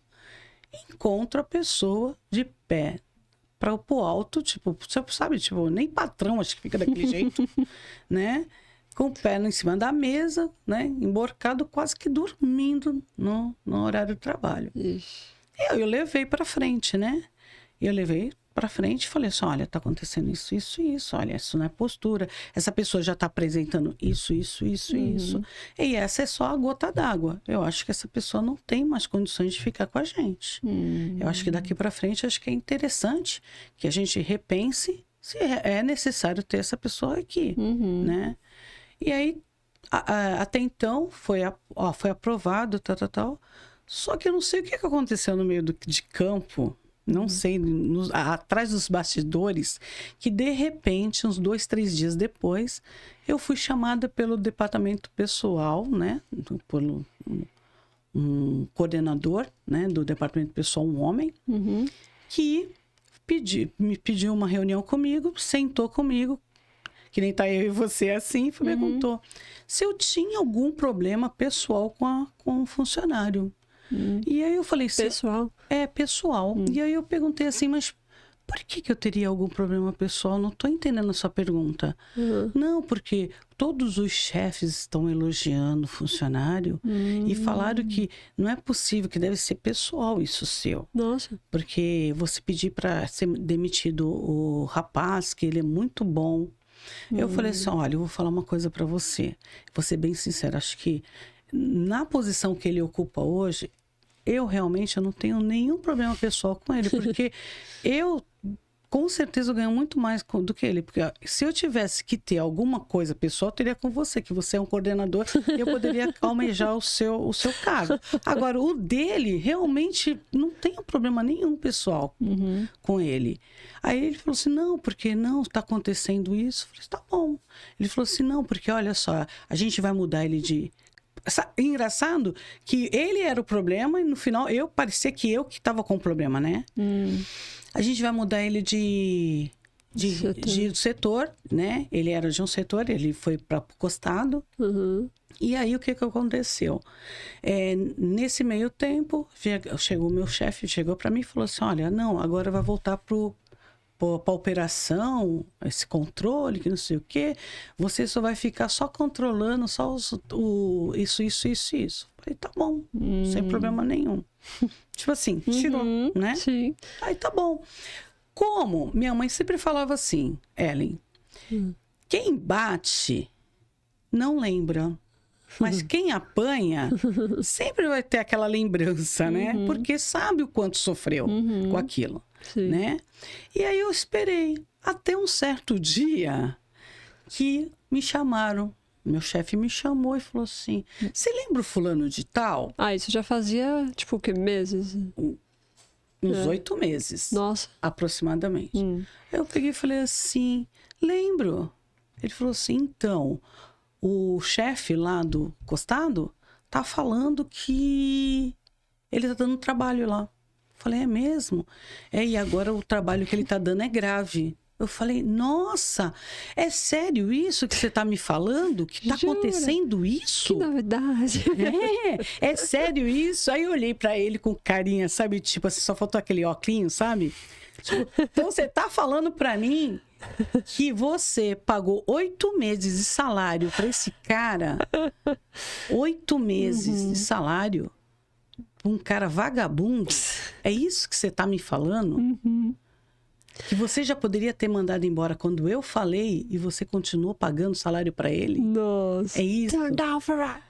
encontro a pessoa de pé para o alto, tipo, você sabe, tipo, nem patrão acho que fica daquele jeito, né? Com o pé em cima da mesa, né, emborcado, quase que dormindo no horário do trabalho. Ixi. Eu levei para frente, né? Eu levei para frente e falei assim, olha, tá acontecendo isso, isso e isso. Olha, isso não é postura. Essa pessoa já tá apresentando isso. E essa é só a gota d'água. Eu acho que essa pessoa não tem mais condições de ficar com a gente. Eu acho que daqui para frente, acho que é interessante que a gente repense se é necessário ter essa pessoa aqui, né? E aí, até então, foi aprovado, tal. Só que eu não sei o que aconteceu no meio de campo, não sei, atrás dos bastidores, que de repente, uns 2, 3 dias depois, eu fui chamada pelo departamento pessoal, né, por um coordenador, né, do departamento pessoal, um homem, que me pediu uma reunião comigo, sentou comigo, que nem tá eu e você assim, perguntou se eu tinha algum problema pessoal com o funcionário. E aí eu falei... Pessoal? Pessoal. E aí eu perguntei assim, mas por que eu teria algum problema pessoal? Não tô entendendo a sua pergunta. Não, porque todos os chefes estão elogiando o funcionário e falaram que não é possível, que deve ser pessoal isso seu. Nossa. Porque você pedir para ser demitido o rapaz, que ele é muito bom. Eu falei assim, olha, eu vou falar uma coisa para você. Vou ser bem sincera, acho que na posição que ele ocupa hoje, eu realmente não tenho nenhum problema pessoal com ele, porque eu, com certeza, ganho muito mais do que ele. Porque se eu tivesse que ter alguma coisa pessoal, eu teria com você, que você é um coordenador, e eu poderia almejar o seu cargo. Agora, o dele, realmente, não tenho problema nenhum pessoal com ele. Aí ele falou assim, não, porque não está acontecendo isso? Eu falei, tá bom. Ele falou assim, não, porque olha só, a gente vai mudar ele de... Engraçado que ele era o problema e no final parecia que eu que estava com o problema, né? A gente vai mudar ele de setor, né? Ele era de um setor, ele foi para o costado. E aí o que aconteceu? Nesse meio tempo, chegou o meu chefe, chegou para mim e falou assim, olha, não, agora vai voltar para a operação, esse controle, que não sei o quê, você só vai ficar só controlando só isso. Falei, tá bom, sem problema nenhum. Tipo assim, tirou, né? Sim. Aí tá bom. Como minha mãe sempre falava assim, Ellen, quem bate não lembra, mas quem apanha sempre vai ter aquela lembrança, né? Porque sabe o quanto sofreu com aquilo. Sim. Né? E aí eu esperei até um certo dia que me chamaram. Meu chefe me chamou e falou assim, você lembra o fulano de tal? Isso já fazia, tipo, o quê? Meses? Uns 8 meses. Nossa. Aproximadamente. Eu peguei e falei assim, lembro. Ele falou assim, então, o chefe lá do costado tá falando que ele tá dando trabalho lá. Falei, é mesmo? E agora o trabalho que ele tá dando é grave. Eu falei, nossa, é sério isso que você está me falando? Que está acontecendo isso? Que novidade. É sério isso? Aí eu olhei para ele com carinha, sabe? Tipo assim, só faltou aquele óculos, sabe? Tipo, então você tá falando para mim que você pagou 8 meses de salário para esse cara? 8 meses de salário? Um cara vagabundo? É isso que você tá me falando? Que você já poderia ter mandado embora quando eu falei e você continuou pagando salário para ele? Nossa. É isso. Turn down for what?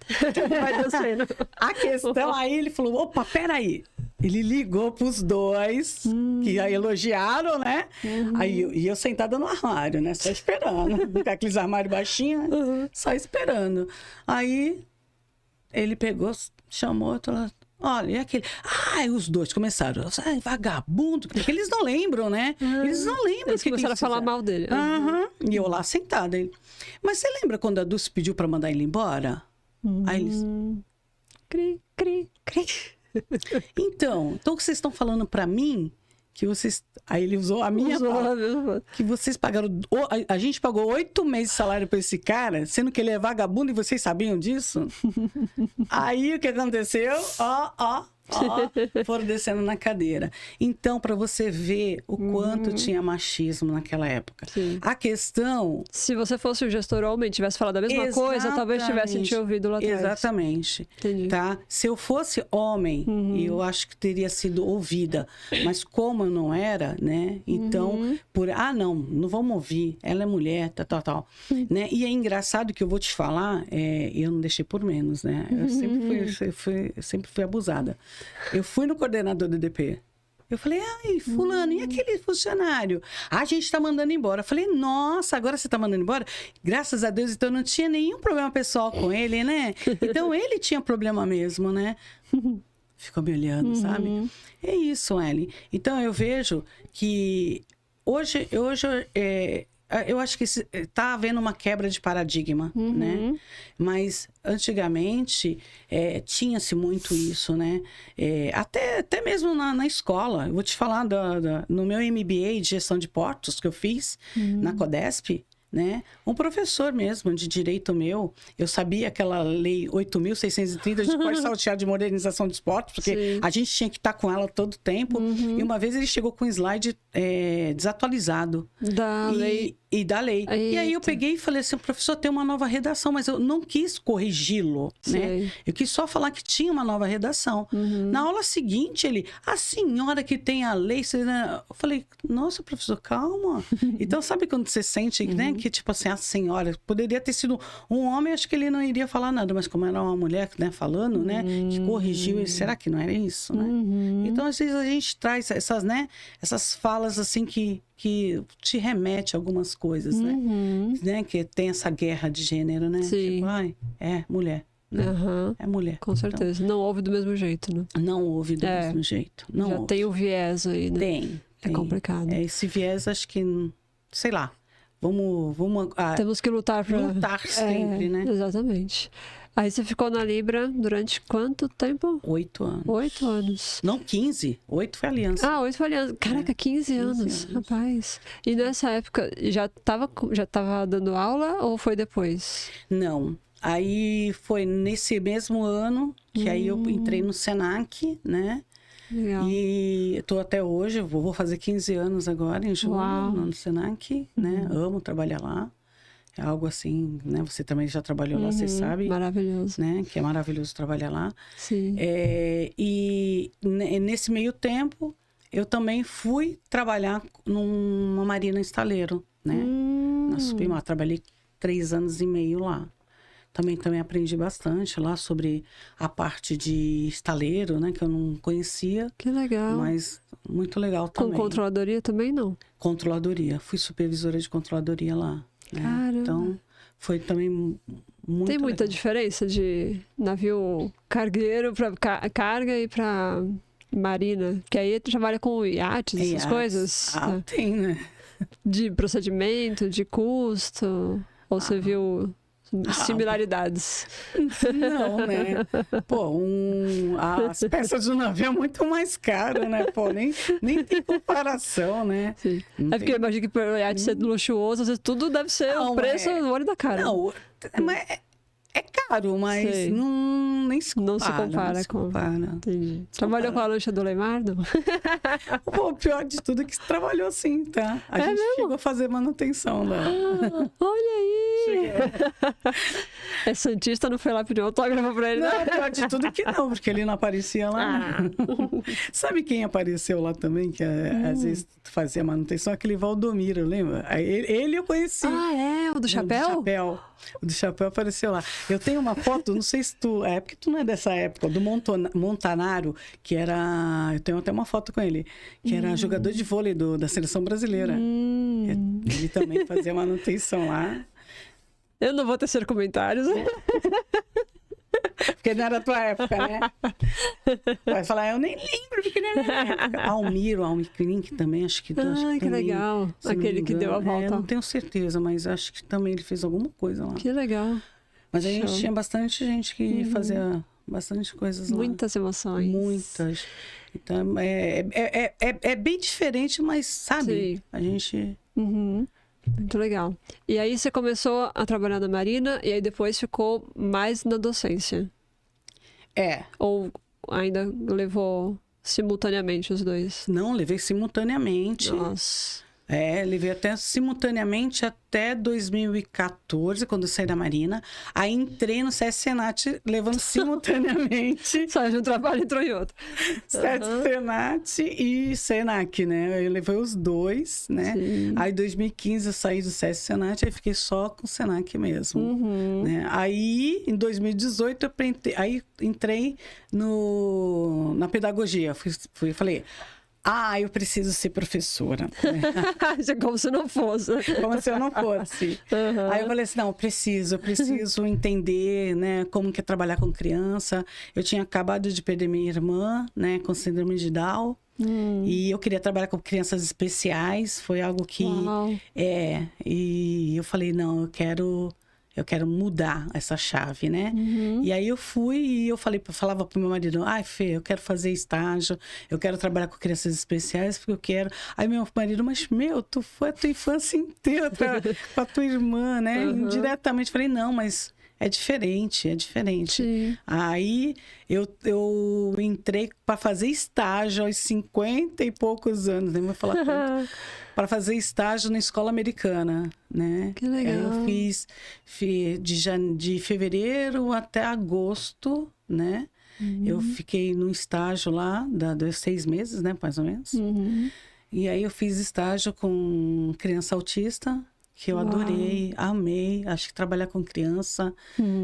A questão aí, ele falou, opa, peraí. Ele ligou pros dois, que aí elogiaram, né? Aí eu sentada no armário, né? Só esperando. Com aqueles armários baixinhos, só esperando. Aí ele pegou, chamou, falou, olha, e aquele... Ah, os dois começaram. Ah, vagabundo. Porque eles não lembram, né? Eles não lembram. Eles começaram a falar mal dele. E eu lá sentada. Mas você lembra quando a Dulce pediu para mandar ele embora? Aí eles... Cri, cri, cri. Então o que vocês estão falando para mim... Que vocês... Aí ele usou a minha palavra. Que vocês pagaram... A gente pagou 8 meses de salário para esse cara, sendo que ele é vagabundo e vocês sabiam disso? Aí o que aconteceu? Foram descendo na cadeira. Então, para você ver o quanto tinha machismo naquela época. Sim. A questão... Se você fosse o gestor homem e tivesse falado a mesma coisa, talvez tivessem te ouvido lá atrás. Exatamente. Entendi. Tá? Se eu fosse homem, eu acho que teria sido ouvida. Mas como eu não era, né? Então, não vamos ouvir. Ela é mulher, tal. Né? E é engraçado que eu vou te falar, eu não deixei por menos, né? Eu sempre fui abusada. Eu fui no coordenador do DP. Eu falei, ai, fulano, e aquele funcionário? A gente tá mandando embora. Eu falei, nossa, agora você tá mandando embora? Graças a Deus, então não tinha nenhum problema pessoal com ele, né? Então ele tinha problema mesmo, né? Ficou me olhando, sabe? É isso, Ellen. Então eu vejo que hoje eu acho que está havendo uma quebra de paradigma, né? Mas antigamente tinha-se muito isso, né? Até mesmo na escola. Eu vou te falar no meu MBA de gestão de portos que eu fiz na Codesp, né? Um professor mesmo de direito meu, eu sabia aquela lei 8.630 de Código Salteado de Modernização dos Portos, porque a gente tinha que estar com ela todo o tempo. E uma vez ele chegou com um slide desatualizado. Da lei. E da lei. Eita. E aí eu peguei e falei assim, professor, tem uma nova redação, mas eu não quis corrigi-lo, né? Eu quis só falar que tinha uma nova redação. Na aula seguinte, a senhora que tem a lei... Eu falei, nossa, professor, calma. Então, sabe quando você sente, né? Que tipo assim, a senhora... Poderia ter sido um homem, acho que ele não iria falar nada, mas como era uma mulher, né, falando, né? Que corrigiu ele, será que não era isso, né? Então, às vezes, a gente traz essas falas, assim, que te remete a algumas coisas, né? Que tem essa guerra de gênero, né? Sim. Tipo, mulher. Né? É mulher. Com certeza. Então, não ouve do mesmo jeito, né? Não ouve do mesmo jeito. Não já ouve. tem o viés aí, né? Tem. É complicado. Esse viés, acho que, sei lá, vamos temos que lutar para... Lutar sempre, né? Exatamente. Aí você ficou na Libra durante quanto tempo? 8 anos. 8 anos. Não, 15. 8 foi aliança. 8 foi aliança. Caraca, 15 anos, rapaz. E nessa época, já tava dando aula ou foi depois? Não. Aí foi nesse mesmo ano que aí eu entrei no Senac, né? Legal. E estou até hoje, vou fazer 15 anos agora, em julho, no Senac, né? Amo trabalhar lá. É algo assim, né? Você também já trabalhou lá, você sabe. Maravilhoso. Né? Que é maravilhoso trabalhar lá. Sim. E nesse meio tempo, eu também fui trabalhar numa marina estaleiro, né? Na Supimar. Trabalhei 3 anos e meio lá. Também aprendi bastante lá sobre a parte de estaleiro, né? Que eu não conhecia. Que legal. Mas muito legal também. Com controladoria também, não? Controladoria. Fui supervisora de controladoria lá. Caramba. Então, foi também muito Tem muita legal. diferença de navio cargueiro para carga e para marina? Que aí tu trabalha com iates, essas coisas? Tem, né? De procedimento, de custo? Ou você viu similaridades. Não, né? Pô, as peças de um navio é muito mais caro, né? Pô, nem tem comparação, né? Sim. Porque eu imagino que por iate ser luxuoso, às vezes tudo deve ser o preço do olho da cara. Não, mas é caro, mas nem se compara. Não se compara com... Entendi. Trabalhou com a lancha do Leimardo? Pô, o pior de tudo é que trabalhou sim, tá? A gente chegou a fazer manutenção lá. Olha aí! É santista, não foi lá pedir autógrafo pra ele, não? Pior de tudo que não, porque ele não aparecia lá. Sabe quem apareceu lá também, que às vezes fazia manutenção? Aquele Valdomiro, lembra? Ele eu conheci. Ah, é? O do chapéu? O do chapéu. O do chapéu apareceu lá. Eu tenho uma foto, não sei se tu... É porque tu não é dessa época, do Montanaro, que era... Eu tenho até uma foto com ele, que era jogador de vôlei da seleção brasileira. Ele também fazia manutenção lá. Eu não vou tecer comentários. Porque não era a tua época, né? Vai falar, eu nem lembro, porque não era a minha época. Almir Klink também, acho que... Ah, que legal. Aquele que deu a volta. Eu não tenho certeza, mas acho que também ele fez alguma coisa lá. Que legal. Mas a gente tinha bastante gente que fazia bastante coisas lá. Muitas emoções. Muitas. Então, é bem diferente, mas, sabe? Sim. A gente... Muito legal. E aí você começou a trabalhar na Marina e aí depois ficou mais na docência? Ou ainda levou simultaneamente os dois? Não, levei simultaneamente. Nossa. Levei até simultaneamente até 2014, quando eu saí da Marina. Aí entrei no SESC Senat, levando simultaneamente. Saiu de um trabalho e entrou em outro. SESC Senat e Senac, né? Eu levei os dois, né? Sim. Aí em 2015 eu saí do SESC Senat, aí fiquei só com o Senac mesmo. Né? Aí em 2018 eu entrei na pedagogia. Falei... eu preciso ser professora. Como se não fosse. Como se eu não fosse. Aí eu falei assim, não, eu preciso entender, né, como que é trabalhar com criança. Eu tinha acabado de perder minha irmã, né, com síndrome de Down. E eu queria trabalhar com crianças especiais. Foi algo que... Uau. E eu falei, não, eu quero mudar essa chave, né? E aí eu fui e eu falava pro meu marido, Fê, eu quero fazer estágio, eu quero trabalhar com crianças especiais, porque eu quero... Aí meu marido, mas tu foi a tua infância inteira com a tua irmã, né? Indiretamente, falei, não, mas é diferente. Sim. Aí eu entrei para fazer estágio aos 50 e poucos anos, nem vou falar tanto. Para fazer estágio na escola americana, né? Que legal. Eu fiz de fevereiro até agosto, né? Eu fiquei num estágio lá, de 6 meses, né? Mais ou menos. E aí eu fiz estágio com criança autista, que eu adorei, amei. Acho que trabalhar com criança,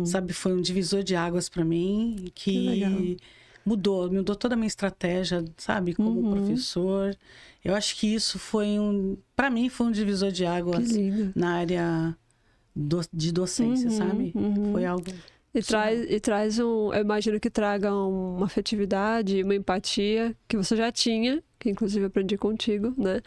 sabe? Foi um divisor de águas para mim, que mudou toda a minha estratégia, sabe? Como professor. Eu acho que isso para mim foi um divisor de águas na área de docência, sabe? Foi algo... E traz eu imagino que traga uma afetividade, uma empatia que você já tinha, que inclusive eu aprendi contigo, né?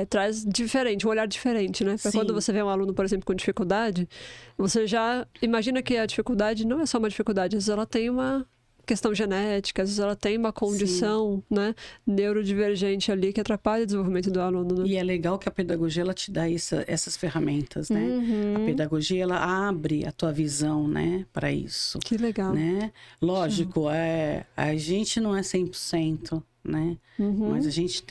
Traz diferente, um olhar diferente, né? Para quando você vê um aluno, por exemplo, com dificuldade, você já imagina que a dificuldade não é só uma dificuldade, às vezes ela tem uma questão genética, às vezes ela tem uma condição, né, neurodivergente ali que atrapalha o desenvolvimento do aluno. Né? E é legal que a pedagogia ela te dá essas ferramentas, né? A pedagogia ela abre a tua visão, né, para isso. Que legal. Né? Lógico, a gente não é 100%, né? Mas a gente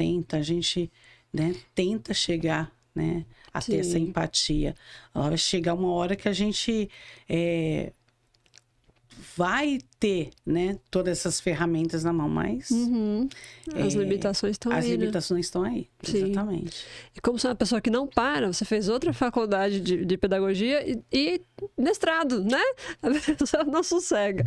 né, tenta chegar, né, a ter essa empatia. Vai chegar uma hora que a gente vai ter, né, todas essas ferramentas na mão, mas... As limitações estão aí, As limitações estão aí, Sim. exatamente. E como você é uma pessoa que não para, você fez outra faculdade de pedagogia e mestrado, né? A pessoa não sossega.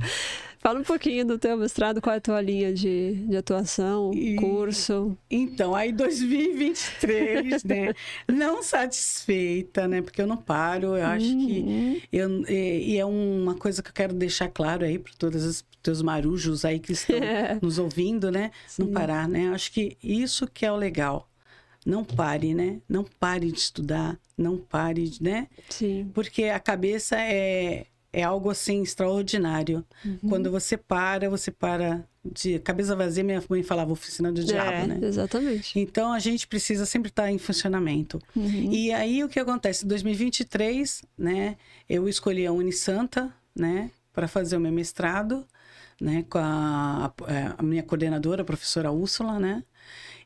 Fala um pouquinho do teu mestrado, qual é a tua linha de atuação, curso? Então, aí 2023, né? Não satisfeita, né? Porque eu não paro, eu acho que... E é uma coisa que eu quero deixar claro aí para todos os teus marujos aí que estão nos ouvindo, né? Sim. Não parar, né? Acho que isso que é o legal, não pare, né? Não pare de estudar, não pare, né? Sim. Porque a cabeça é algo assim extraordinário. Quando você para de cabeça vazia, minha mãe falava oficina do diabo, né? Exatamente. Então a gente precisa sempre estar em funcionamento. E aí o que acontece? Em 2023, né, eu escolhi a Unisanta, né, para fazer o meu mestrado, né, com a minha coordenadora, a professora Úrsula, né?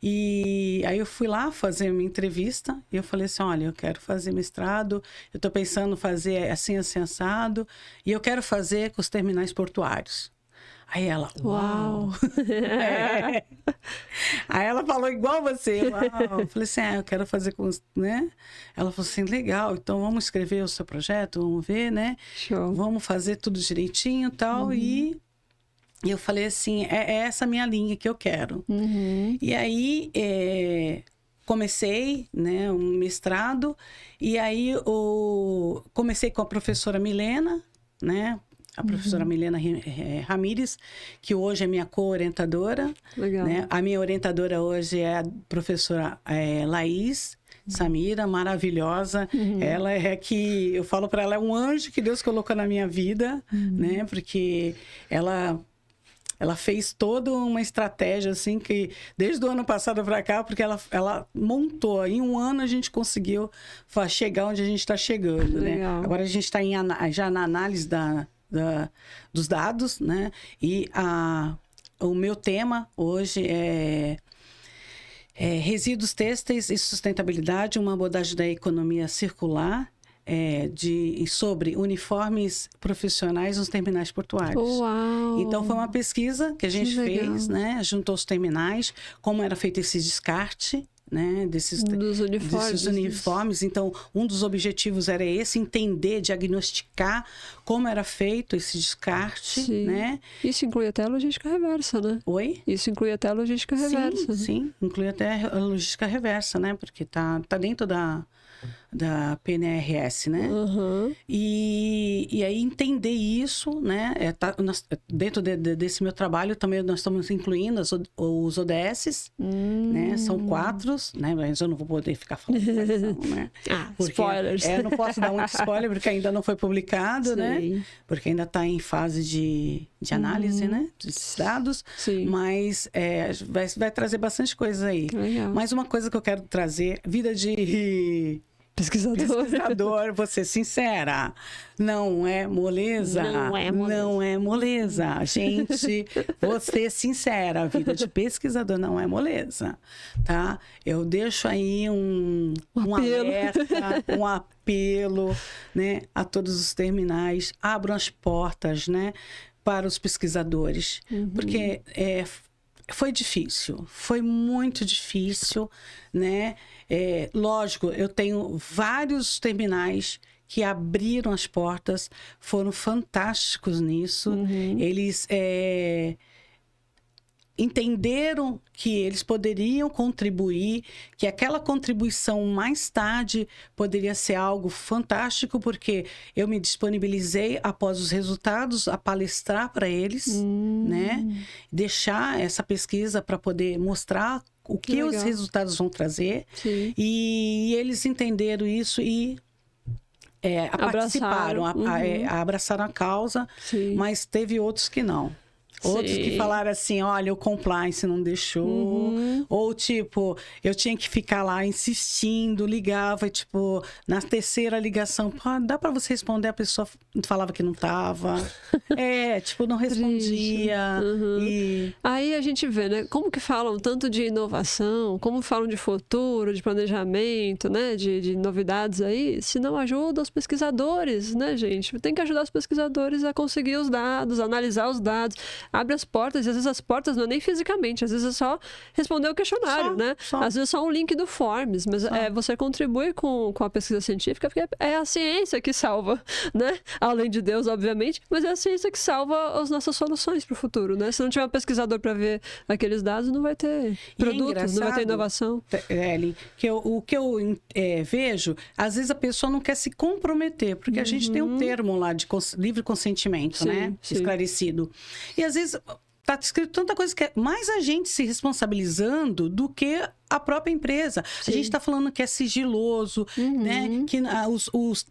E aí eu fui lá fazer uma entrevista e eu falei assim, olha, eu quero fazer mestrado, eu estou pensando em fazer assim, assim, assado, e eu quero fazer com os terminais portuários. Aí ela, uau! É. Aí ela falou igual você, uau! Eu falei assim, eu quero fazer com os, né? Ela falou assim, legal, então vamos escrever o seu projeto, vamos ver, né? Show. Vamos fazer tudo direitinho e tal, e eu falei assim, é essa minha linha que eu quero. E aí, comecei, né, um mestrado, e aí comecei com a professora Milena, né? A professora Milena Ramírez, que hoje é minha co-orientadora. Legal. Né? A minha orientadora hoje é a professora Laís Samira, maravilhosa. Ela é que, eu falo para ela, é um anjo que Deus colocou na minha vida, né? Porque ela fez toda uma estratégia, assim, que desde o ano passado para cá, porque ela montou. Em um ano a gente conseguiu chegar onde a gente está chegando, né? Agora a gente está já na análise dos dados, né? E o meu tema hoje é resíduos têxteis e sustentabilidade, uma abordagem da economia circular, sobre uniformes profissionais nos terminais portuários. Uau. Então, foi uma pesquisa que a gente fez, né? Juntou os terminais, como era feito esse descarte, né? Desses uniformes. Então, um dos objetivos era esse, entender, diagnosticar como era feito esse descarte, sim. Né? Isso inclui até a logística reversa, né? Oi? Isso inclui até a logística reversa. Sim, inclui até a logística reversa, né? Porque tá dentro da PNRS, né? E aí entender isso, né? Dentro desse meu trabalho também nós estamos incluindo os ODSs, né? São 4, né? Mas eu não vou poder ficar falando quais são, né? Porque, spoilers. Não posso dar muito spoiler porque ainda não foi publicado, né? Porque ainda está em fase de análise, né? Dos dados. Sim. Mas vai trazer bastante coisa aí. Legal. Mas uma coisa que eu quero trazer, vida de pesquisador, vou ser sincera, não é moleza. Não é moleza. Gente, vou ser sincera, a vida de pesquisador não é moleza, tá? Eu deixo aí um alerta, um apelo, né, a todos os terminais, abram as portas, né, para os pesquisadores, porque foi difícil, foi muito difícil, né? Lógico, eu tenho vários terminais que abriram as portas, foram fantásticos nisso. Eles entenderam que eles poderiam contribuir, que aquela contribuição mais tarde poderia ser algo fantástico, porque eu me disponibilizei após os resultados a palestrar para eles, né? Deixar essa pesquisa para poder mostrar o que os resultados vão trazer. Sim. E eles entenderam isso e participaram, abraçaram a causa, sim. Mas teve outros que não. Outros que falaram assim, olha, o compliance não deixou. Ou, tipo, eu tinha que ficar lá insistindo, ligava, e, tipo, na terceira ligação, dá para você responder? A pessoa falava que não tava. Tipo, não respondia. E... Aí a gente vê, né? Como que falam tanto de inovação, como falam de futuro, de planejamento, né? De novidades aí, se não ajuda os pesquisadores, né, gente? Tem que ajudar os pesquisadores a conseguir os dados, analisar os dados. Abre as portas, e às vezes as portas não é nem fisicamente, às vezes é só responder o questionário, né? Às vezes é só um link do Forms, mas você contribui com a pesquisa científica, porque é a ciência que salva, né? Além de Deus, obviamente, mas é a ciência que salva as nossas soluções para o futuro, né? Se não tiver um pesquisador para ver aqueles dados, não vai ter produtos, não vai ter inovação. Ellen, o que eu vejo, às vezes a pessoa não quer se comprometer, porque a gente tem um termo lá de livre consentimento, né? Esclarecido. E às vezes tá escrito tanta coisa que é mais a gente se responsabilizando do que a própria empresa. Sim. A gente está falando que é sigiloso, né? Que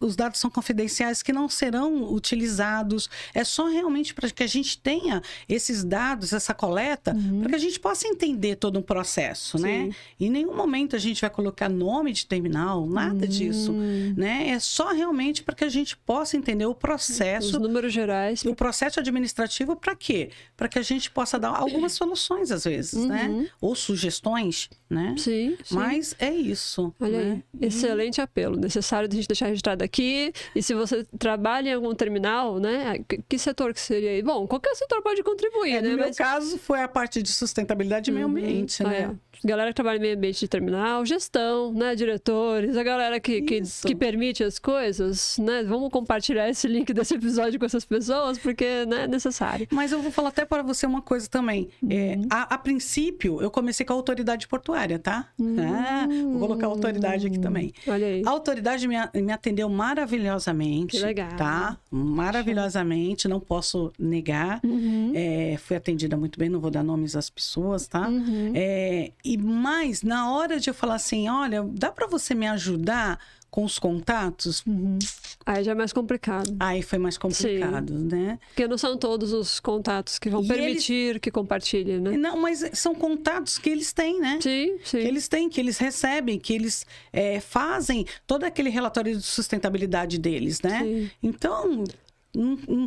os dados são confidenciais, que não serão utilizados. É só realmente para que a gente tenha esses dados, essa coleta, para que a gente possa entender todo um processo, né? Em nenhum momento a gente vai colocar nome de terminal, nada disso, né? É só realmente para que a gente possa entender o processo. Os números gerais. O processo administrativo para quê? Para que a gente possa dar algumas soluções, às vezes, né? Ou sugestões, né? Sim. Mas é isso. Olha né? aí, excelente apelo. Necessário a gente deixar registrado aqui. E se você trabalha em algum terminal, né? Que setor que seria aí? Bom, qualquer setor pode contribuir, né? No meu caso, foi a parte de sustentabilidade e meio ambiente, né? Galera que trabalha em meio ambiente de terminal, gestão, né? Diretores, a galera que permite as coisas, né? Vamos compartilhar esse link desse episódio com essas pessoas, porque né, é necessário. Mas eu vou falar até para você uma coisa também. A princípio, eu comecei com a autoridade portuária, tá? Vou colocar a autoridade aqui também. Olha aí. A autoridade me atendeu maravilhosamente. Que legal. Tá? Maravilhosamente, não posso negar. Fui atendida muito bem, não vou dar nomes às pessoas, tá? Mas na hora de eu falar assim, olha, dá para você me ajudar com os contatos? Aí já é mais complicado. Aí foi mais complicado, né? Porque não são todos os contatos que vão permitir que compartilhem, né? Não, mas são contatos que eles têm, né? Sim. Que eles têm, que eles recebem, que eles fazem todo aquele relatório de sustentabilidade deles, né? Sim. Então,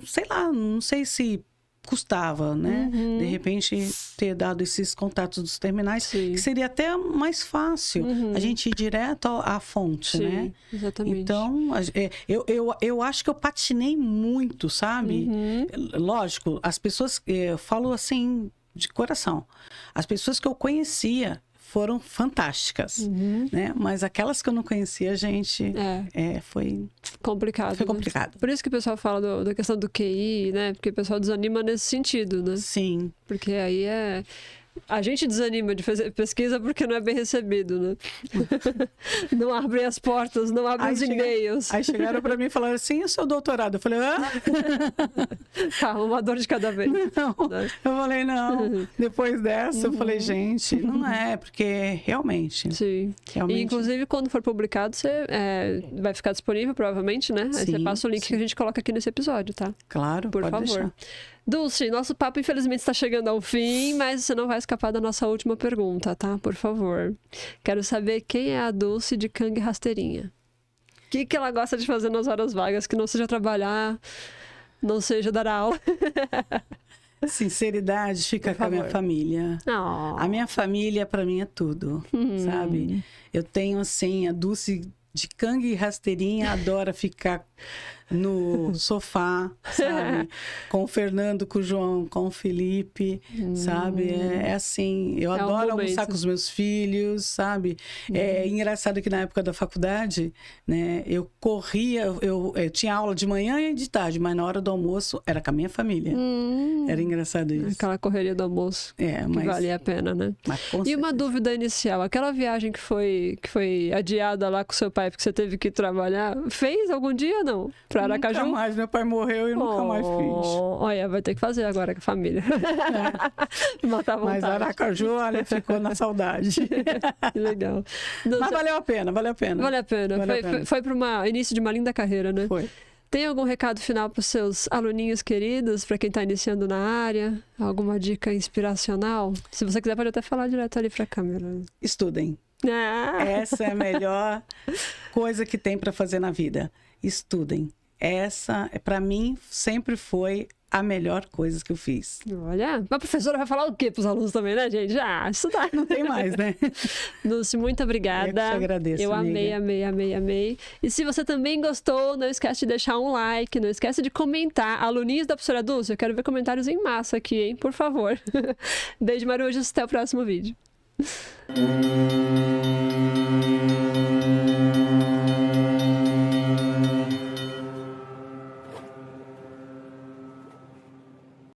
sei lá, não sei se custava, né? De repente, ter dado esses contatos dos terminais, que seria até mais fácil a gente ir direto à fonte, né? Exatamente. Então, eu acho que eu patinei muito, sabe? Lógico, as pessoas, eu falo assim, de coração, as pessoas que eu conhecia foram fantásticas, né? Mas aquelas que eu não conhecia, gente, foi complicado. Foi complicado. Né? Por isso que o pessoal fala da questão do QI, né? Porque o pessoal desanima nesse sentido, né? Sim. Porque aí a gente desanima de fazer pesquisa porque não é bem recebido, né? Não abrem as portas, não abrem os e-mails. Aí chegaram para mim e falaram assim, e o seu doutorado? Eu falei, Calma, uma dor de cada vez. Não, eu falei, não. Depois dessa, eu falei, gente, não é, porque realmente... Sim. Realmente... E, inclusive, quando for publicado, você vai ficar disponível, provavelmente, né? Aí você passa o link que a gente coloca aqui nesse episódio, tá? Claro, por favor. Deixar. Dulce, nosso papo infelizmente está chegando ao fim, mas você não vai escapar da nossa última pergunta, tá? Por favor. Quero saber quem é a Dulce de Cangue Rasteirinha. O que ela gosta de fazer nas horas vagas, que não seja trabalhar, não seja dar aula. Sinceridade fica com a minha família. Oh. A minha família, para mim, é tudo, sabe? Eu tenho, assim, a Dulce de Cangue Rasteirinha, adora ficar no sofá, sabe? Com o Fernando, com o João, com o Felipe, sabe? É assim, eu adoro almoçar com os meus filhos, sabe? É engraçado que na época da faculdade, né? Eu corria, eu tinha aula de manhã e de tarde, mas na hora do almoço era com a minha família. Era engraçado isso. Aquela correria do almoço, que valia a pena, né? E uma dúvida inicial, aquela viagem que foi adiada lá com seu pai, porque você teve que trabalhar, fez algum dia ou não? Pra Aracaju? Nunca mais, meu pai morreu e eu nunca mais fiz. Olha, vai ter que fazer agora com a família. Matar a vontade. Mas Aracaju, olha, ficou na saudade. Que legal. Mas valeu a pena, valeu a pena. Valeu a pena. Foi para o início de uma linda carreira, né? Foi. Tem algum recado final para os seus aluninhos queridos, para quem está iniciando na área? Alguma dica inspiracional? Se você quiser, pode até falar direto ali para a câmera. Estudem. Essa é a melhor coisa que tem para fazer na vida. Estudem. Essa, para mim, sempre foi a melhor coisa que eu fiz. Olha, a professora vai falar o quê para os alunos também, né, gente? Estudar. Não tem mais, né? Dulce, muito obrigada. Eu te agradeço, Eu amiga. amei. E se você também gostou, não esquece de deixar um like, não esquece de comentar. Aluninhos da professora Dulce, eu quero ver comentários em massa aqui, hein? Por favor. Beijo, Marujos. Até o próximo vídeo.